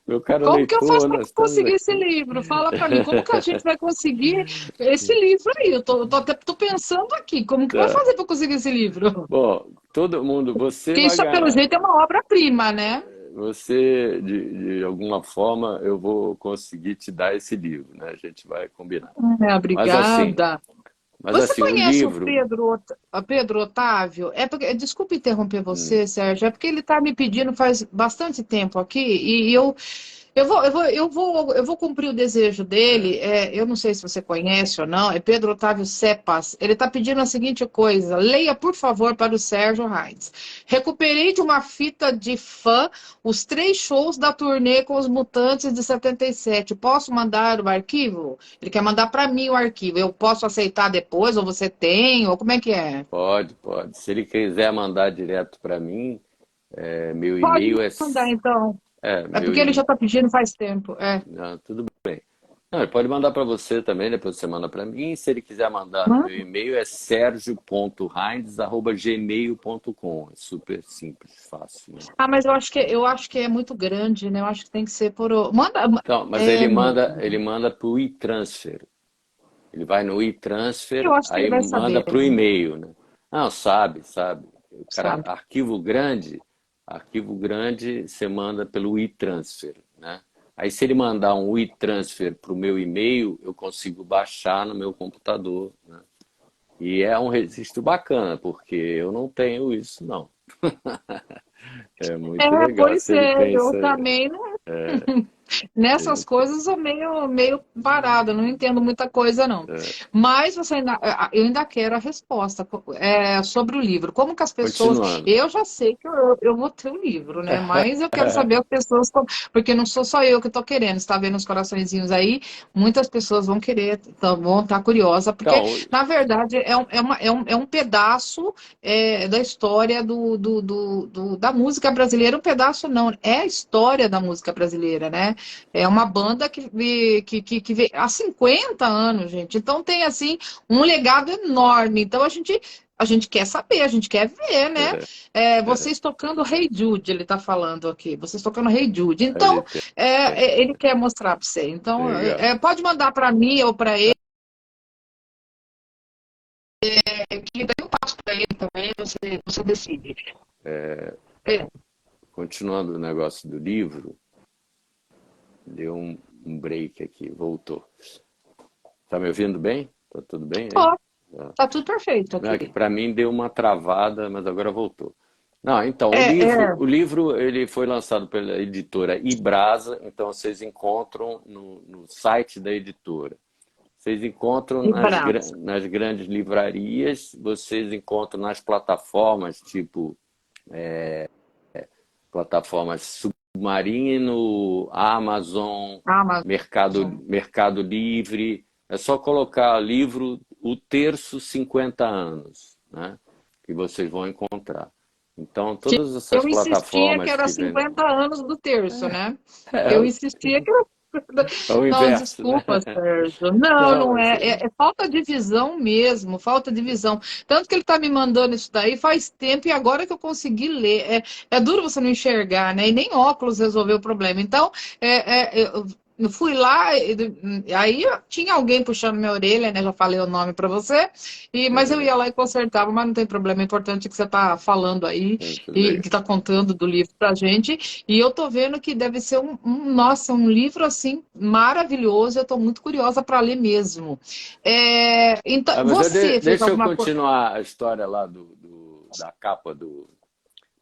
meu caro Como que eu faço leitor, para nós estamos conseguir esse aqui. livro? Fala para mim, como que a gente vai conseguir esse livro aí? Tô pensando aqui, como que vai Tá. fazer para conseguir esse livro? Bom, todo mundo, você Porque vai isso, pelo ganhar. jeito, é uma obra-prima, né? Você, de alguma forma, eu vou conseguir te dar esse livro, né? A gente vai combinar. É, Mas assim, obrigada. mas Você assim, o conhece o livro, Pedro Otávio? É porque, desculpe interromper hum, você, Sérgio, é porque ele está me pedindo faz bastante tempo aqui e eu vou cumprir o desejo é, dele. Eu não sei se você conhece ou não, é Pedro Otávio Cepas. Ele está pedindo a seguinte coisa: leia, por favor, para o Sérgio Reis. Recuperei de uma fita de fã os 3 shows da turnê com os Mutantes de 77. Posso mandar o arquivo? Ele quer mandar para mim o arquivo. Eu posso aceitar depois, ou você tem, ou como é que é? pode, pode. Se ele quiser mandar direto para mim, meu Pode e-mail é, mandar, então. É meu porque ele já e-mail, está pedindo faz tempo. não, tudo bem. Não, ele pode mandar para você também, depois você manda para mim. Se ele quiser mandar no meu Hã? e-mail, é sergio.reins@gmail.com. É super simples, fácil, né? Ah, mas eu acho que é muito grande, né? Eu acho que tem que ser por. Manda. Então, mas É ele mesmo. manda para o e-transfer. Ele vai no Eu e-transfer, acho que ele aí vai manda saber, para o e-mail, né? Não, sabe, sabe. O cara, sabe? arquivo grande você manda pelo e-transfer, né? Aí se ele mandar um e-transfer para o meu e-mail, eu consigo baixar no meu computador, né? E é um registro bacana, porque eu não tenho isso, não. É muito legal. Pois Se ele é, tem isso eu aí, também nessas coisas eu meio parada, não entendo muita coisa, não. Mas eu ainda quero a resposta sobre o livro. Como que as pessoas. continuando. Eu já sei que eu vou ter o livro, né? Mas eu quero saber as pessoas. Porque não sou só eu que estou querendo. Está vendo os coraçõezinhos aí? Muitas pessoas vão querer, vão estar curiosas, porque, Então, na verdade, é um pedaço da história da música brasileira. Um pedaço não, é a história da música brasileira, né? É uma banda que veio há 50 anos, gente. Então tem, assim, um legado enorme. Então a gente quer saber, a gente quer ver, né? Vocês tocando Hey Jude, ele está falando aqui. Vocês tocando Hey Jude. ele Então, tem. ele quer mostrar para você. Então, Legal. pode mandar para mim ou para ele, que daí eu passo para ele também, você decide. É. Continuando o negócio do livro, deu um break aqui, voltou. Tá me ouvindo bem? Tá tudo bem aí? Ó, Tá. tá tudo perfeito Não, é aqui. que para mim deu uma travada, mas agora voltou. Não, então, o É, livro, é, o livro ele foi lançado pela editora Ibrasa, então vocês encontram no site da editora. Vocês encontram de braço. nas grandes livrarias, vocês encontram nas plataformas, tipo plataformas Submarino, Amazon, Amazon. Mercado Livre. É só colocar livro O Terço 50 anos, né? Que vocês vão encontrar. Então, Que todas essas eu insistia que plataformas era que vendem. 50 anos do terço, né? É, Eu insistia que era. é o Não, inverso, né? desculpa, Sérgio. Não, Não, não mas é. É falta de visão mesmo, falta de visão. Tanto que ele está me mandando isso daí faz tempo e agora que eu consegui ler. É duro você não enxergar, né? E nem óculos resolveu o problema. Então, eu fui lá, aí tinha alguém puxando minha orelha, né? Já falei o nome para você, mas eu ia lá e consertava, mas não tem problema. É importante que você está falando aí muito e legal. que está contando do livro para gente. E eu tô vendo que deve ser nossa, um livro assim maravilhoso. Eu tô muito curiosa para ler mesmo. Então, Ah, mas você fez deixa eu alguma coisa? continuar a história lá da capa do.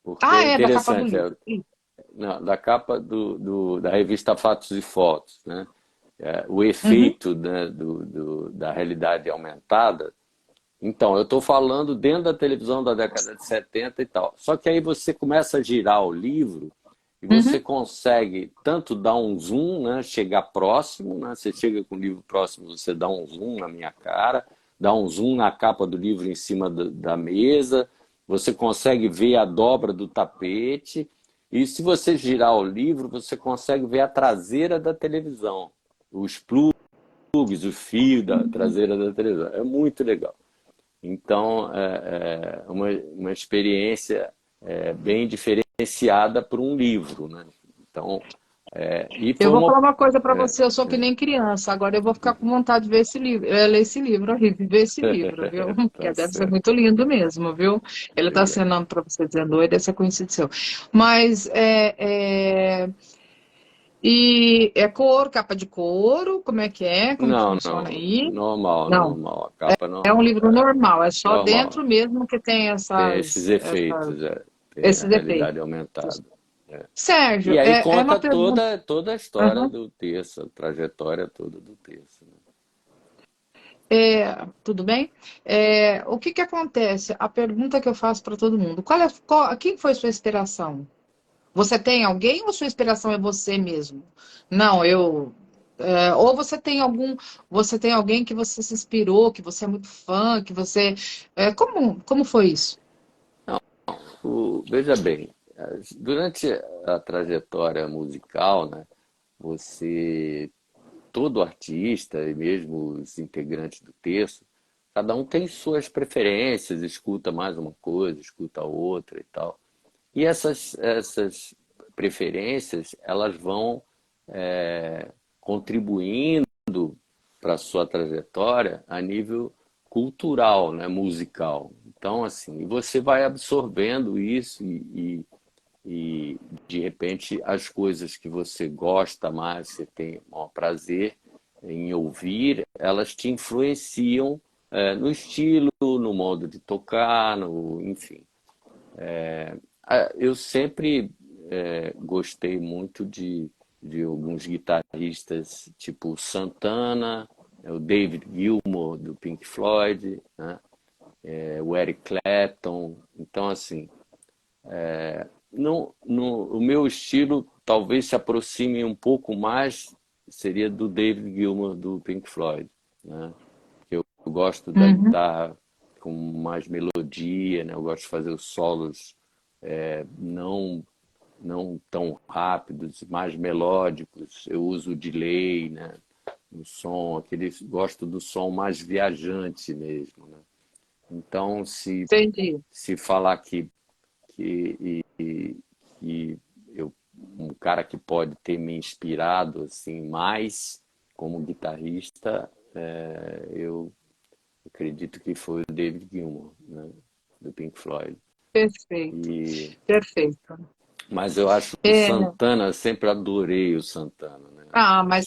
Porque Ah, é da capa do interessante. livro. Não, da capa da revista Fatos e Fotos, né? O Uhum, efeito, né, da realidade aumentada. Então, eu estou falando dentro da televisão da década de 70 e tal. Só que aí você começa a girar o livro e você uhum. consegue tanto dar um zoom, né, chegar próximo, né? Você chega com o livro próximo, você dá um zoom na minha cara, dá um zoom na capa do livro em cima da mesa, você consegue ver a dobra do tapete, e se você girar o livro, você consegue ver a traseira da televisão, os plugs, o fio da traseira da televisão. É muito legal. Então, é uma experiência bem diferenciada para um livro, né? Então, e Eu foi vou uma... falar uma coisa para é, você, eu sou que nem criança, agora eu vou ficar com vontade de ver esse livro, ler esse livro aí, ver esse livro, viu? tá Porque deve ser certo, muito lindo mesmo, viu? Ele está legal. acenando para você dizendo oi, deve ser conhecido seu. Mas e é couro, capa de couro, como é que é? Como que Não, funciona não, aí? normal, Não, normal, a capa é um normal, livro normal, é só normal. dentro mesmo que tem Tem esses efeitos, tem a esses efeitos. realidade aumentada. É. Sérgio, E aí é uma conta pergunta. toda a história Aham. do texto, a trajetória toda do texto, né? Tudo bem? O que que acontece? A pergunta que eu faço para todo mundo: quem foi sua inspiração? Você tem alguém ou sua inspiração é você mesmo? Não, ou você tem alguém que você se inspirou, que você é muito fã, que você. Como foi isso? Veja bem, durante a trajetória musical, né, você, todo artista e mesmo os integrantes do texto, cada um tem suas preferências, escuta mais uma coisa, escuta outra e tal. E essas preferências, elas vão contribuindo para a sua trajetória a nível cultural, né, musical. Então, assim, você vai absorvendo isso e, de repente, as coisas que você gosta mais, você tem maior prazer em ouvir, elas te influenciam no estilo, no modo de tocar, enfim. Eu sempre gostei muito de alguns guitarristas, tipo Santana, o David Gilmour do Pink Floyd, né? O Eric Clapton. Então, assim, o meu estilo talvez se aproxime um pouco mais, seria do David Gilmour do Pink Floyd, né? Eu gosto da Uhum. guitarra com mais melodia, né? Eu gosto de fazer os solos não tão rápidos, mais melódicos. Eu uso o delay, né? No som, gosto do som mais viajante mesmo, né? Então, Entendi. se falar que um cara que pode ter me inspirado assim mais como guitarrista, eu acredito que foi o David Gilmour, né? Do Pink Floyd. Perfeito, E perfeito. Mas eu acho o É, Santana, sempre adorei o Santana, né? Ah, O mas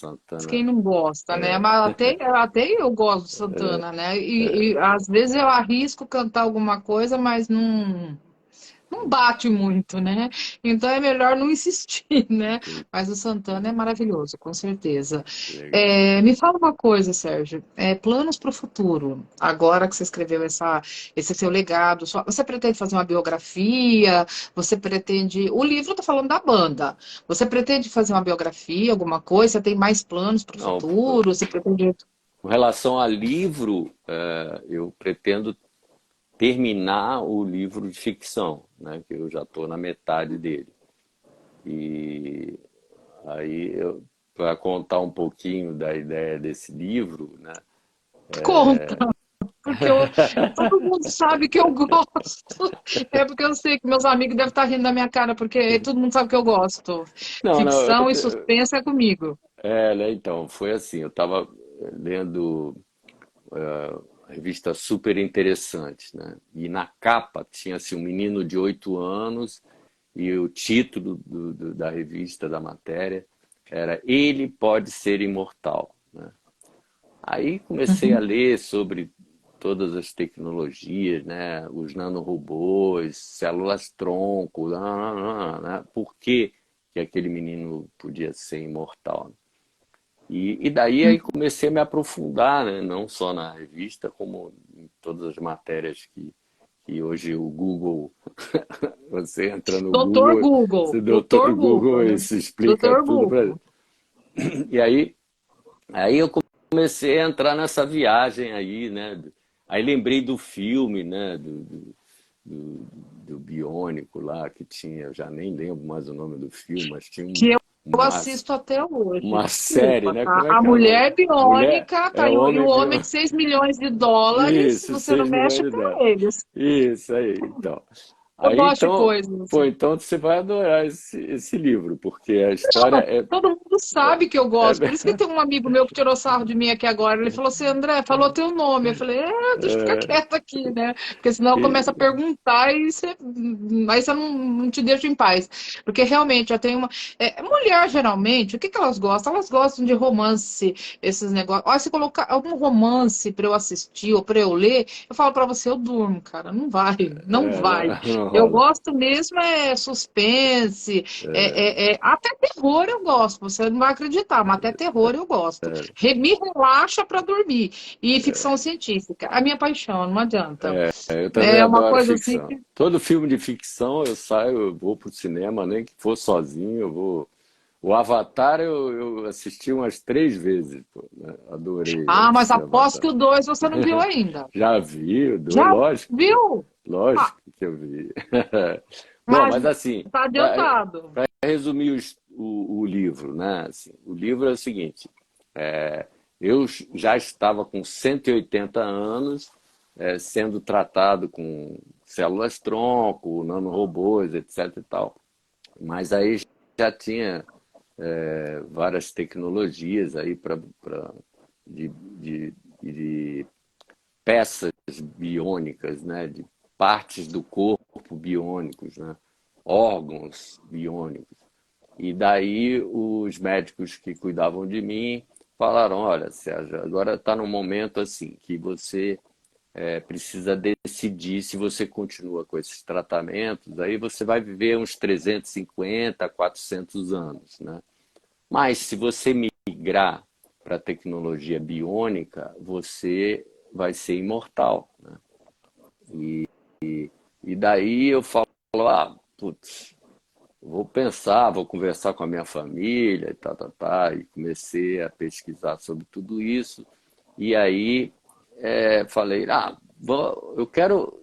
quem Santana. não gosta, né? Mas até eu gosto do Santana, né? E às vezes eu arrisco cantar alguma coisa, mas não bate muito, né? Então é melhor não insistir, né? Mas o Santana é maravilhoso, com certeza. Legal. Me fala uma coisa, Sérgio. Planos para o futuro. Agora que você escreveu esse seu legado, você pretende fazer uma biografia? Você pretende. O livro está falando da banda. Você pretende fazer uma biografia, alguma coisa? Você tem mais planos para o Não, futuro? Você pretende. com relação a livro, eu pretendo terminar o livro de ficção, né? Que eu já estou na metade dele. E aí, para contar um pouquinho da ideia desse livro, né? Conta, porque todo mundo sabe que eu gosto. É porque eu sei que meus amigos devem estar rindo da minha cara, porque todo mundo sabe que eu gosto. Não, não, Ficção e suspense é comigo. né? Então, foi assim, eu estava lendo a revista super interessante, né? E na capa tinha assim, um menino de 8 anos e o título da revista, da matéria, era Ele Pode Ser Imortal, né? Aí comecei a Uhum. ler sobre todas as tecnologias, né? Os nanorobôs, células-tronco, né? Por que que aquele menino podia ser imortal? E daí aí comecei a me aprofundar, né? Não só na revista, como em todas as matérias que hoje o Google, você entra no Doutor Google, Google, esse doutor Doutor Google, Google, né? isso explica Doutor tudo para. Google. E aí eu comecei a entrar nessa viagem aí, né? Aí lembrei do filme, né? Do Biônico lá, que tinha, eu já nem lembro mais o nome do filme, mas tinha Que eu Eu uma, assisto até hoje, uma série, desculpa, né? tá? Como é A que é o nome? Mulher Mulher Biônica, tá? é E o homem Homem viu? de 6 milhões de dólares, Isso, você não 6 milhões mexe de com dólares. eles. Isso aí, então. Eu Aí gosto de então, coisas. pô, então você vai adorar esse livro, porque a história Não, todo mundo sabe que eu gosto. Por isso que tem um amigo meu que tirou sarro de mim aqui agora. Ele falou assim, André, falou teu nome. Eu falei, deixa eu ficar é, quieta aqui, né? Porque senão eu começo a e- perguntar e aí você não te deixa em paz. Porque realmente eu tenho uma. Mulher, geralmente, o que elas gostam? Elas gostam de romance, esses negócios. Olha, se colocar algum romance para eu assistir ou para eu ler, eu falo para você, eu durmo, cara. Não vai, não vai. não Eu rola. gosto mesmo é suspense. Até terror eu gosto, você não vai acreditar, mas até terror eu gosto. Me relaxa para dormir. E ficção científica, a minha paixão, não adianta. Eu também É uma adoro coisa assim ficção. que. Todo filme de ficção eu saio, eu vou pro cinema, nem que for sozinho, eu vou. O Avatar eu assisti umas 3 vezes, pô, né? Adorei Ah, mas assistir aposto Avatar. que o 2 você não viu ainda. Já vi, Já lógico, viu? Ah, lógico que eu vi. Bom, mas mas assim, tá adiantado. para resumir o livro, né? Assim, o livro é o seguinte: eu já estava com 180 anos, sendo tratado com células-tronco, nanorobôs, etc. e tal. Mas aí já tinha várias tecnologias aí de, de peças biônicas, né? De partes do corpo biônicos, né? Órgãos biônicos. E daí os médicos que cuidavam de mim falaram, olha, Sérgio, agora está num momento assim que você precisa decidir se você continua com esses tratamentos, aí você vai viver uns 350, 400 anos, né? Mas se você migrar para a tecnologia biônica, você vai ser imortal, né? E daí eu falo, putz, vou pensar, vou conversar com a minha família e e comecei a pesquisar sobre tudo isso. E aí falei,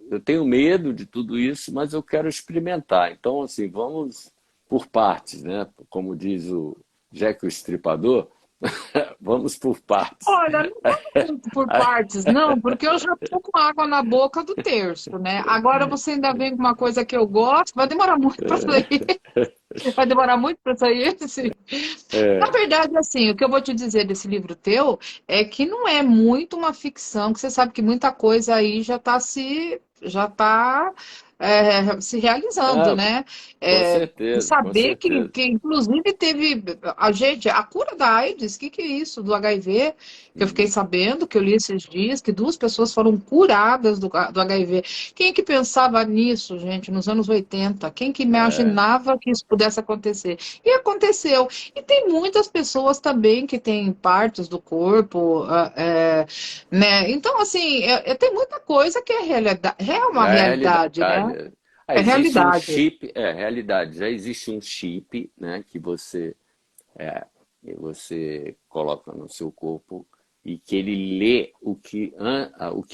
eu tenho medo de tudo isso, mas eu quero experimentar. Então, assim, vamos por partes, né? Como diz o Jack o Estripador, vamos por partes. Olha, não vamos muito por partes, não, porque eu já tô com água na boca do terço, né? Agora você ainda vem com uma coisa que eu gosto, vai demorar muito para sair. Vai demorar muito para sair esse. Na verdade, assim, o que eu vou te dizer desse livro teu é que não é muito uma ficção, que você sabe que muita coisa aí já está se realizando, Ah, né? com E certeza, com saber que, certeza. que inclusive teve a cura da AIDS, o que é isso? Do HIV, que eu fiquei sabendo, que eu li esses dias, que 2 pessoas foram curadas do HIV. Quem que pensava nisso, gente, nos anos 80? Quem que É, imaginava que isso pudesse acontecer? E aconteceu. E tem muitas pessoas também que têm partes do corpo, né? Então, assim, tem muita coisa que é uma já é realidade, né? realidade. É Existe um realidade. chip, realidade, já existe um chip, né, que você coloca no seu corpo e que ele lê o que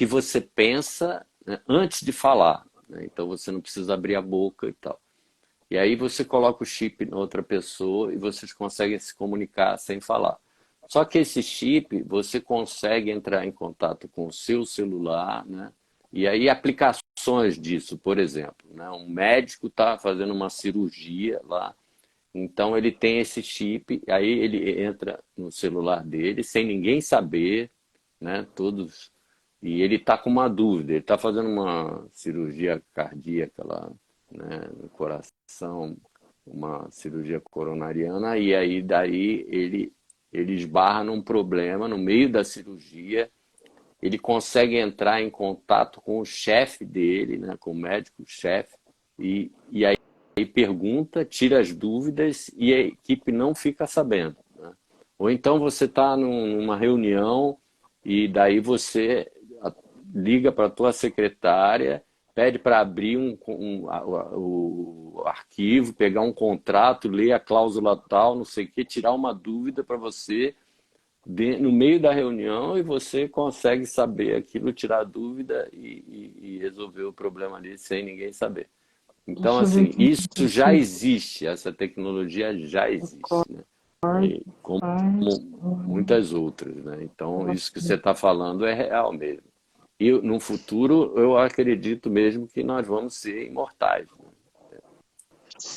você pensa, né, antes de falar, né? Então você não precisa abrir a boca e tal. E aí você coloca o chip na outra pessoa e vocês conseguem se comunicar sem falar. Só que esse chip, você consegue entrar em contato com o seu celular, né? E aí aplicações disso, por exemplo, né? Um médico está fazendo uma cirurgia lá, então ele tem esse chip, aí ele entra no celular dele sem ninguém saber, né? Todos. E ele está com uma dúvida, ele está fazendo uma cirurgia cardíaca lá, né, no coração, uma cirurgia coronariana, e aí daí ele esbarra num problema no meio da cirurgia, ele consegue entrar em contato com o chefe dele, né, com o médico-chefe, e aí pergunta, tira as dúvidas e a equipe não fica sabendo, né? Ou então você está numa reunião e daí você liga para a tua secretária, pede para abrir o arquivo, pegar um contrato, ler a cláusula tal, não sei o que, tirar uma dúvida para você no meio da reunião e você consegue saber aquilo, tirar a dúvida e resolver o problema ali sem ninguém saber. Então, Deixa eu ver assim, aqui. isso já existe, essa tecnologia já existe, né? E como muitas outras, né? Então, isso que você está falando é real mesmo. E no futuro, eu acredito mesmo que nós vamos ser imortais, né?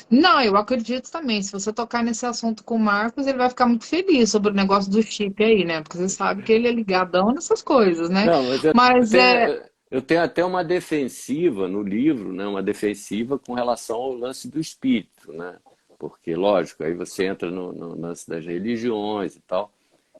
Não, eu acredito também. Se você tocar nesse assunto com o Marcos, ele vai ficar muito feliz sobre o negócio do chip aí, né? Porque você sabe que ele é ligadão nessas coisas, né? Não, mas eu Mas tenho, é. eu tenho até uma defensiva no livro, né? Uma defensiva com relação ao lance do espírito, né? Porque, lógico, aí você entra no lance das religiões e tal.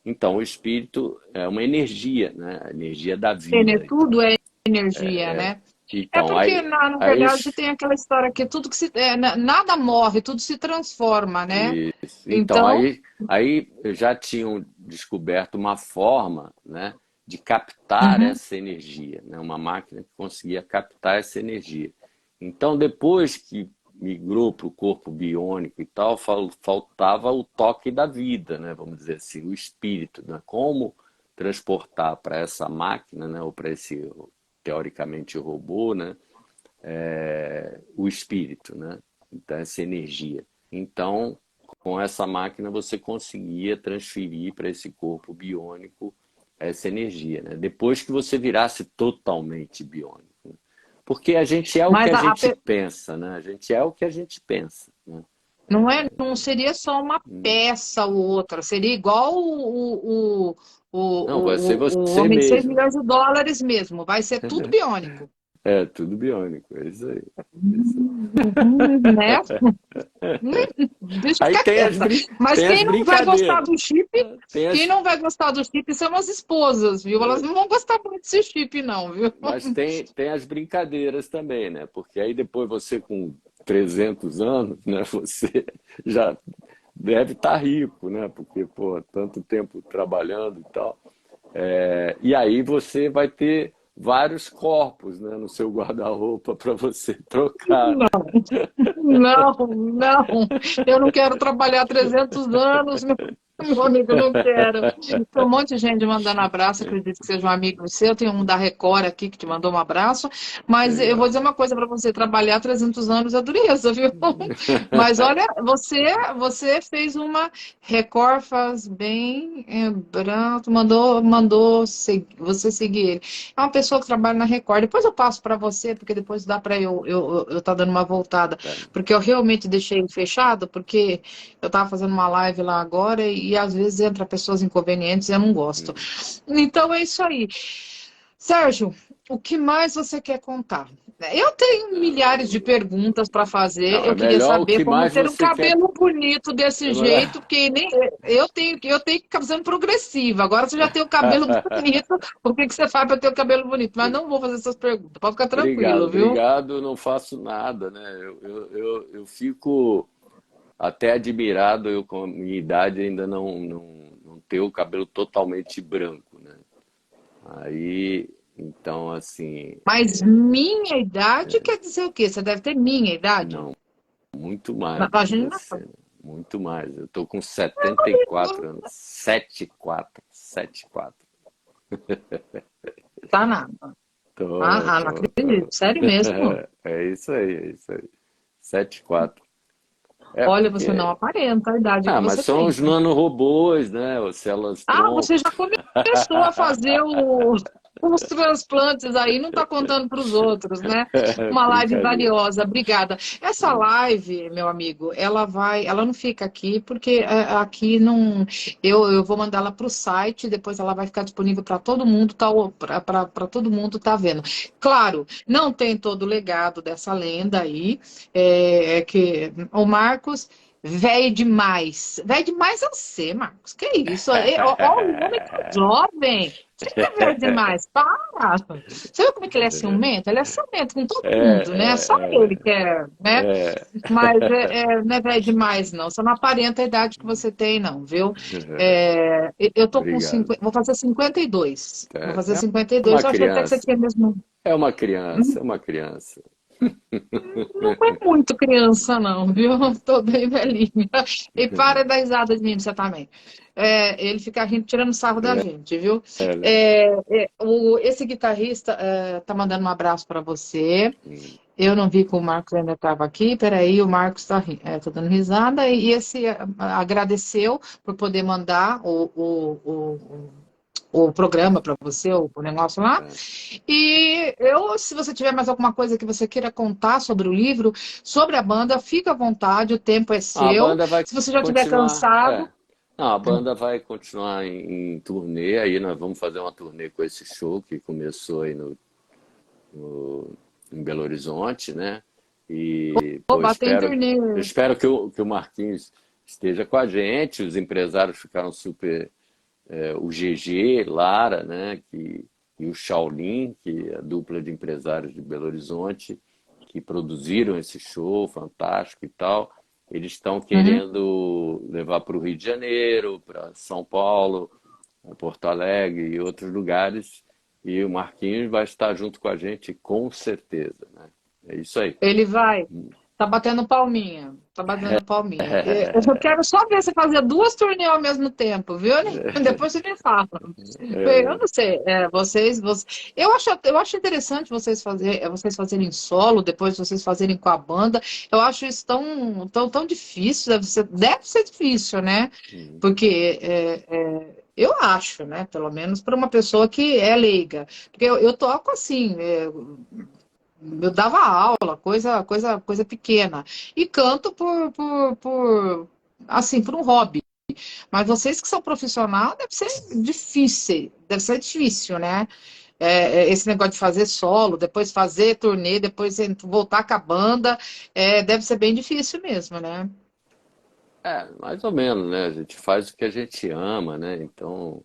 Então, o espírito é uma energia, né? A energia da vida. Tudo é energia, né? É Então porque, na aí verdade, tem aquela história que tudo que se. Nada morre, tudo se transforma, né? isso. Então, Então. aí já tinham descoberto uma forma, né, de captar Uhum. essa energia, né, uma máquina que conseguia captar essa energia. Então, depois que migrou para o corpo biônico e tal, faltava o toque da vida, né, vamos dizer assim, o espírito, né, como transportar para essa máquina, né, ou para esse, teoricamente, robô, né, o espírito, né? Então, essa energia. Então, com essa máquina, você conseguia transferir para esse corpo biônico essa energia, né? Depois que você virasse totalmente biônico. Né? Porque a gente é o que Mas a gente pensa, né? A gente é o que a gente pensa. Né? não seria só uma peça ou outra, seria igual Não, vai ser o você Homem de 6 mesmo. milhões de dólares mesmo, vai ser tudo biônico. É, tudo biônico, é isso aí. É isso aí. Né? Deixa eu Aí ficar quieta. Mas tem as quem não vai gostar brincadeiras. do chip, Tem quem as, não vai gostar do chip são as esposas, viu? Elas não vão gostar muito desse chip, não, viu? Mas tem as brincadeiras também, né? Porque aí depois você com 300 anos, né? Você já deve estar rico, né? Porque, pô, tanto tempo trabalhando e tal. E aí você vai ter vários corpos, né? No seu guarda-roupa para você trocar, né? Não, não, eu não quero trabalhar 300 anos, meu amigo, eu não quero. Tem um monte de gente mandando abraço, acredito que seja um amigo seu. Tem um da Record aqui que te mandou um abraço. Mas eu vou Legal. dizer uma coisa para você: trabalhar 300 anos é dureza, viu? Mas olha, você fez uma Record faz bem, você seguir ele. É uma pessoa que trabalha na Record. Depois eu passo para você, porque depois dá para eu tá dando uma voltada. Tá. Porque eu realmente deixei ele fechado, porque eu estava fazendo uma live lá agora e às vezes entra pessoas inconvenientes e eu não gosto. Então é isso aí. Sérgio, o que mais você quer contar? Eu tenho milhares de perguntas para fazer. Não, Eu é queria melhor o saber que como mais ter um você quer. cabelo bonito desse É jeito, melhor- porque nem eu tenho que ficar fazendo progressiva. Agora você já tem o cabelo bonito. O que você faz para ter o cabelo bonito? Mas não vou fazer essas perguntas. Pode ficar Obrigado, tranquilo, viu? obrigado. Não faço nada, né? Eu fico até admirado, eu com a minha idade ainda não ter o cabelo totalmente branco, né? Aí, então, assim, Mas minha idade quer dizer o quê? Você deve ter minha idade? não, muito mais Na do que página você, né? Muito mais. Eu tô com 74 anos, 74, 74. tá nada. Não acredito. Tô. Sério mesmo. É isso aí, é isso aí. 74. É Olha, você não porque. aparenta a idade que Ah, mas você são tem. os nanorobôs, né? As células Você tronco. já começou a fazer os transplantes aí, não está contando para os outros, né? Uma live Brincadeira. valiosa, obrigada. Essa live, meu amigo, ela não fica aqui, porque aqui não. Eu vou mandá-la para o site, depois ela vai ficar disponível para todo mundo, para todo mundo tá vendo. Claro, não tem todo o legado dessa lenda aí, é que o Marcos. Velho demais. Velho demais é você, Marcos. Que isso? Ó, o homem tá jovem. Você que é velho demais. Para. Você viu como é que ele é ciumento? Ele é ciumento com todo mundo, né? Só ele que é, né? Mas não é velho demais, não. Você não aparenta a idade que você tem, não, viu? Eu tô com Obrigado. 50, vou fazer 52. Vou fazer É 52. uma Eu achei até que você criança. tinha mesmo. É uma criança, é uma criança. Não é muito criança, não, viu? Tô bem velhinha. E para da risada de mim, você também. Ele fica rindo, tirando sarro da gente, viu? É, né? Esse guitarrista tá mandando um abraço para você. Eu não vi que o Marcos ainda estava aqui. Peraí, o Marcos tá dando risada. E esse agradeceu por poder mandar o programa para você, o negócio lá. É. E se você tiver mais alguma coisa que você queira contar sobre o livro, sobre a banda, fica à vontade, o tempo é A seu. banda vai Se você já estiver continuar, cansado, Não, a banda vai continuar em turnê, aí nós vamos fazer uma turnê com esse show que começou aí no- em Belo Horizonte, né? E, pô, oba, tem turnê. eu espero que o Marquinhos esteja com a gente, os empresários ficaram super, o GG, Lara, né? E o Shaolin, que é a dupla de empresários de Belo Horizonte, que produziram esse show fantástico e tal. Eles estão Uhum. querendo levar para o Rio de Janeiro, para São Paulo, Porto Alegre e outros lugares. E o Marquinhos vai estar junto com a gente, com certeza, né? É isso aí. Ele vai. Tá batendo palminha. Tá batendo palminha. Eu quero só ver você fazer duas turnês ao mesmo tempo, viu? Depois você me fala. Eu não sei. Eu acho interessante vocês fazerem solo, depois vocês fazerem com a banda. Eu acho isso tão difícil. Deve ser difícil, né? Porque eu acho, né? Pelo menos para uma pessoa que é leiga. Porque eu toco assim. Eu dava aula, coisa pequena. E canto assim, por um hobby. Mas vocês que são profissionais, deve ser difícil, né? Esse negócio de fazer solo, depois fazer turnê, depois voltar com a banda, deve ser bem difícil mesmo, né? Mais ou menos, né? A gente faz o que a gente ama, né? Então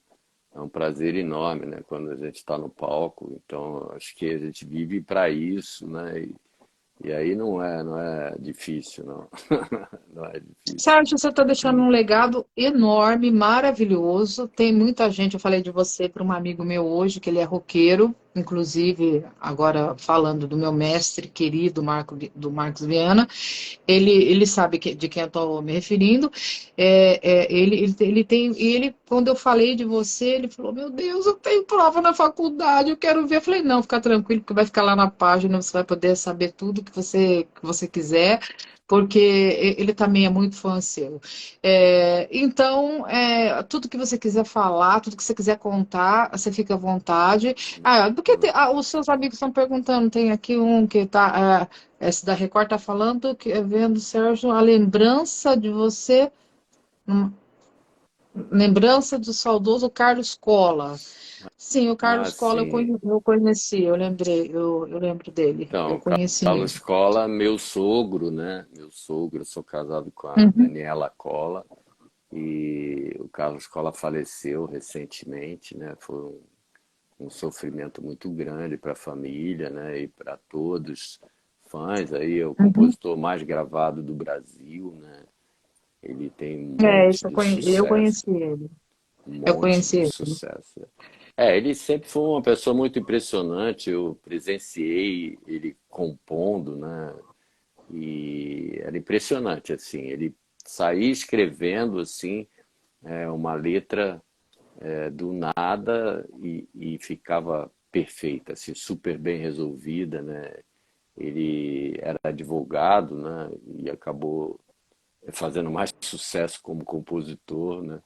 é um prazer enorme, né? Quando a gente está no palco. Então acho que a gente vive para isso, né? E aí não é difícil, não. Não é difícil. Sérgio, você está deixando um legado enorme, maravilhoso. Tem muita gente, eu falei de você para um amigo meu hoje, que ele é roqueiro, inclusive, agora falando do meu mestre querido, do Marcos Viana, ele sabe de quem eu estou me referindo. Ele tem, e ele, quando eu falei de você, ele falou: Meu Deus, eu tenho prova na faculdade, eu quero ver. Eu falei: Não, fica tranquilo, que vai ficar lá na página, você vai poder saber tudo que você quiser, porque ele também é muito fã seu. Então, tudo que você quiser falar, tudo que você quiser contar, você fica à vontade. Porque os seus amigos estão perguntando, tem aqui um que está. Esse da Record está falando que vendo, Sérgio, a lembrança de você, hum, lembrança do saudoso Carlos Cola. Sim, o Ah, Carlos Cola sim. eu conheci, eu lembrei, eu lembro dele, eu Então, conheci Carlos ele. Cola, meu sogro, né? Meu sogro, eu sou casado com a Uhum. Daniela Cola e o Carlos Cola faleceu recentemente, né? Foi um sofrimento muito grande para a família, né? E para todos fãs. Aí é o Uhum. compositor mais gravado do Brasil, né? Ele tem um monte Isso de eu sucesso, conheci ele. um Eu monte conheci de ele. sucesso. Ele sempre foi uma pessoa muito impressionante. Eu presenciei ele compondo, né? E era impressionante, assim. Ele saía escrevendo, assim, uma letra do nada e ficava perfeita, assim, super bem resolvida, né? Ele era advogado, né? E acabou fazendo mais sucesso como compositor, né?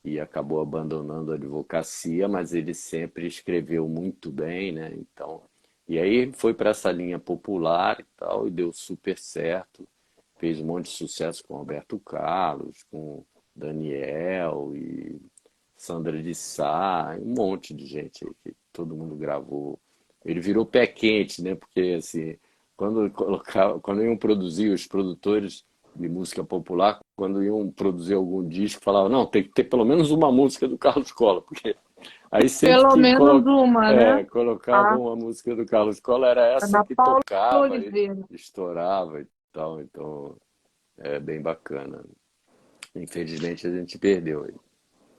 E acabou abandonando a advocacia, mas ele sempre escreveu muito bem, né? Então, e aí foi para essa linha popular e tal, e deu super certo. Fez um monte de sucesso com Roberto Carlos, com Daniel e Sandra de Sá, um monte de gente aí que todo mundo gravou. Ele virou pé quente, né? Porque assim, quando iam produzir os produtores de música popular, quando iam produzir algum disco, falavam, não, tem que ter pelo menos uma música do Carlos Cola, porque aí sempre Pelo que menos uma, né? Ah, colocavam uma música do Carlos Cola, era essa da que Paula tocava e Oliveira. estourava e tal, então é bem bacana. Infelizmente a gente perdeu ele.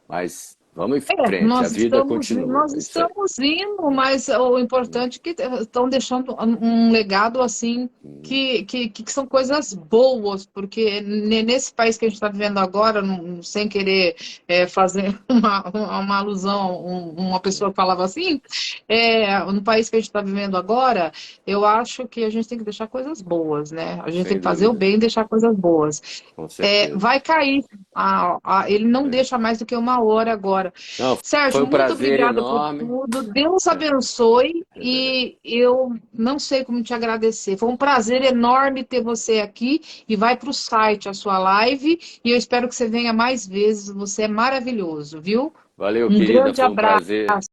Mas Vamos em frente, a vida continua. Nós É isso aí. estamos indo, mas o importante é que estão deixando um legado assim que são coisas boas, porque nesse país que a gente está vivendo agora, sem querer fazer uma alusão, uma pessoa falava assim, no país que a gente está vivendo agora, eu acho que a gente tem que deixar coisas boas, né? A gente tem Sem que fazer o dúvida, bem e deixar coisas boas. com certeza. Vai cair. Ele não É. deixa mais do que 1 hora agora. Não, foi Sérgio, um muito prazer obrigada por enorme. tudo. Deus É, abençoe eu que agradeço. e eu não sei como te agradecer. Foi um prazer enorme ter você aqui e vai para o site a sua live e eu espero que você venha mais vezes. Você é maravilhoso, viu? Valeu, Um querida, grande foi um abraço. prazer.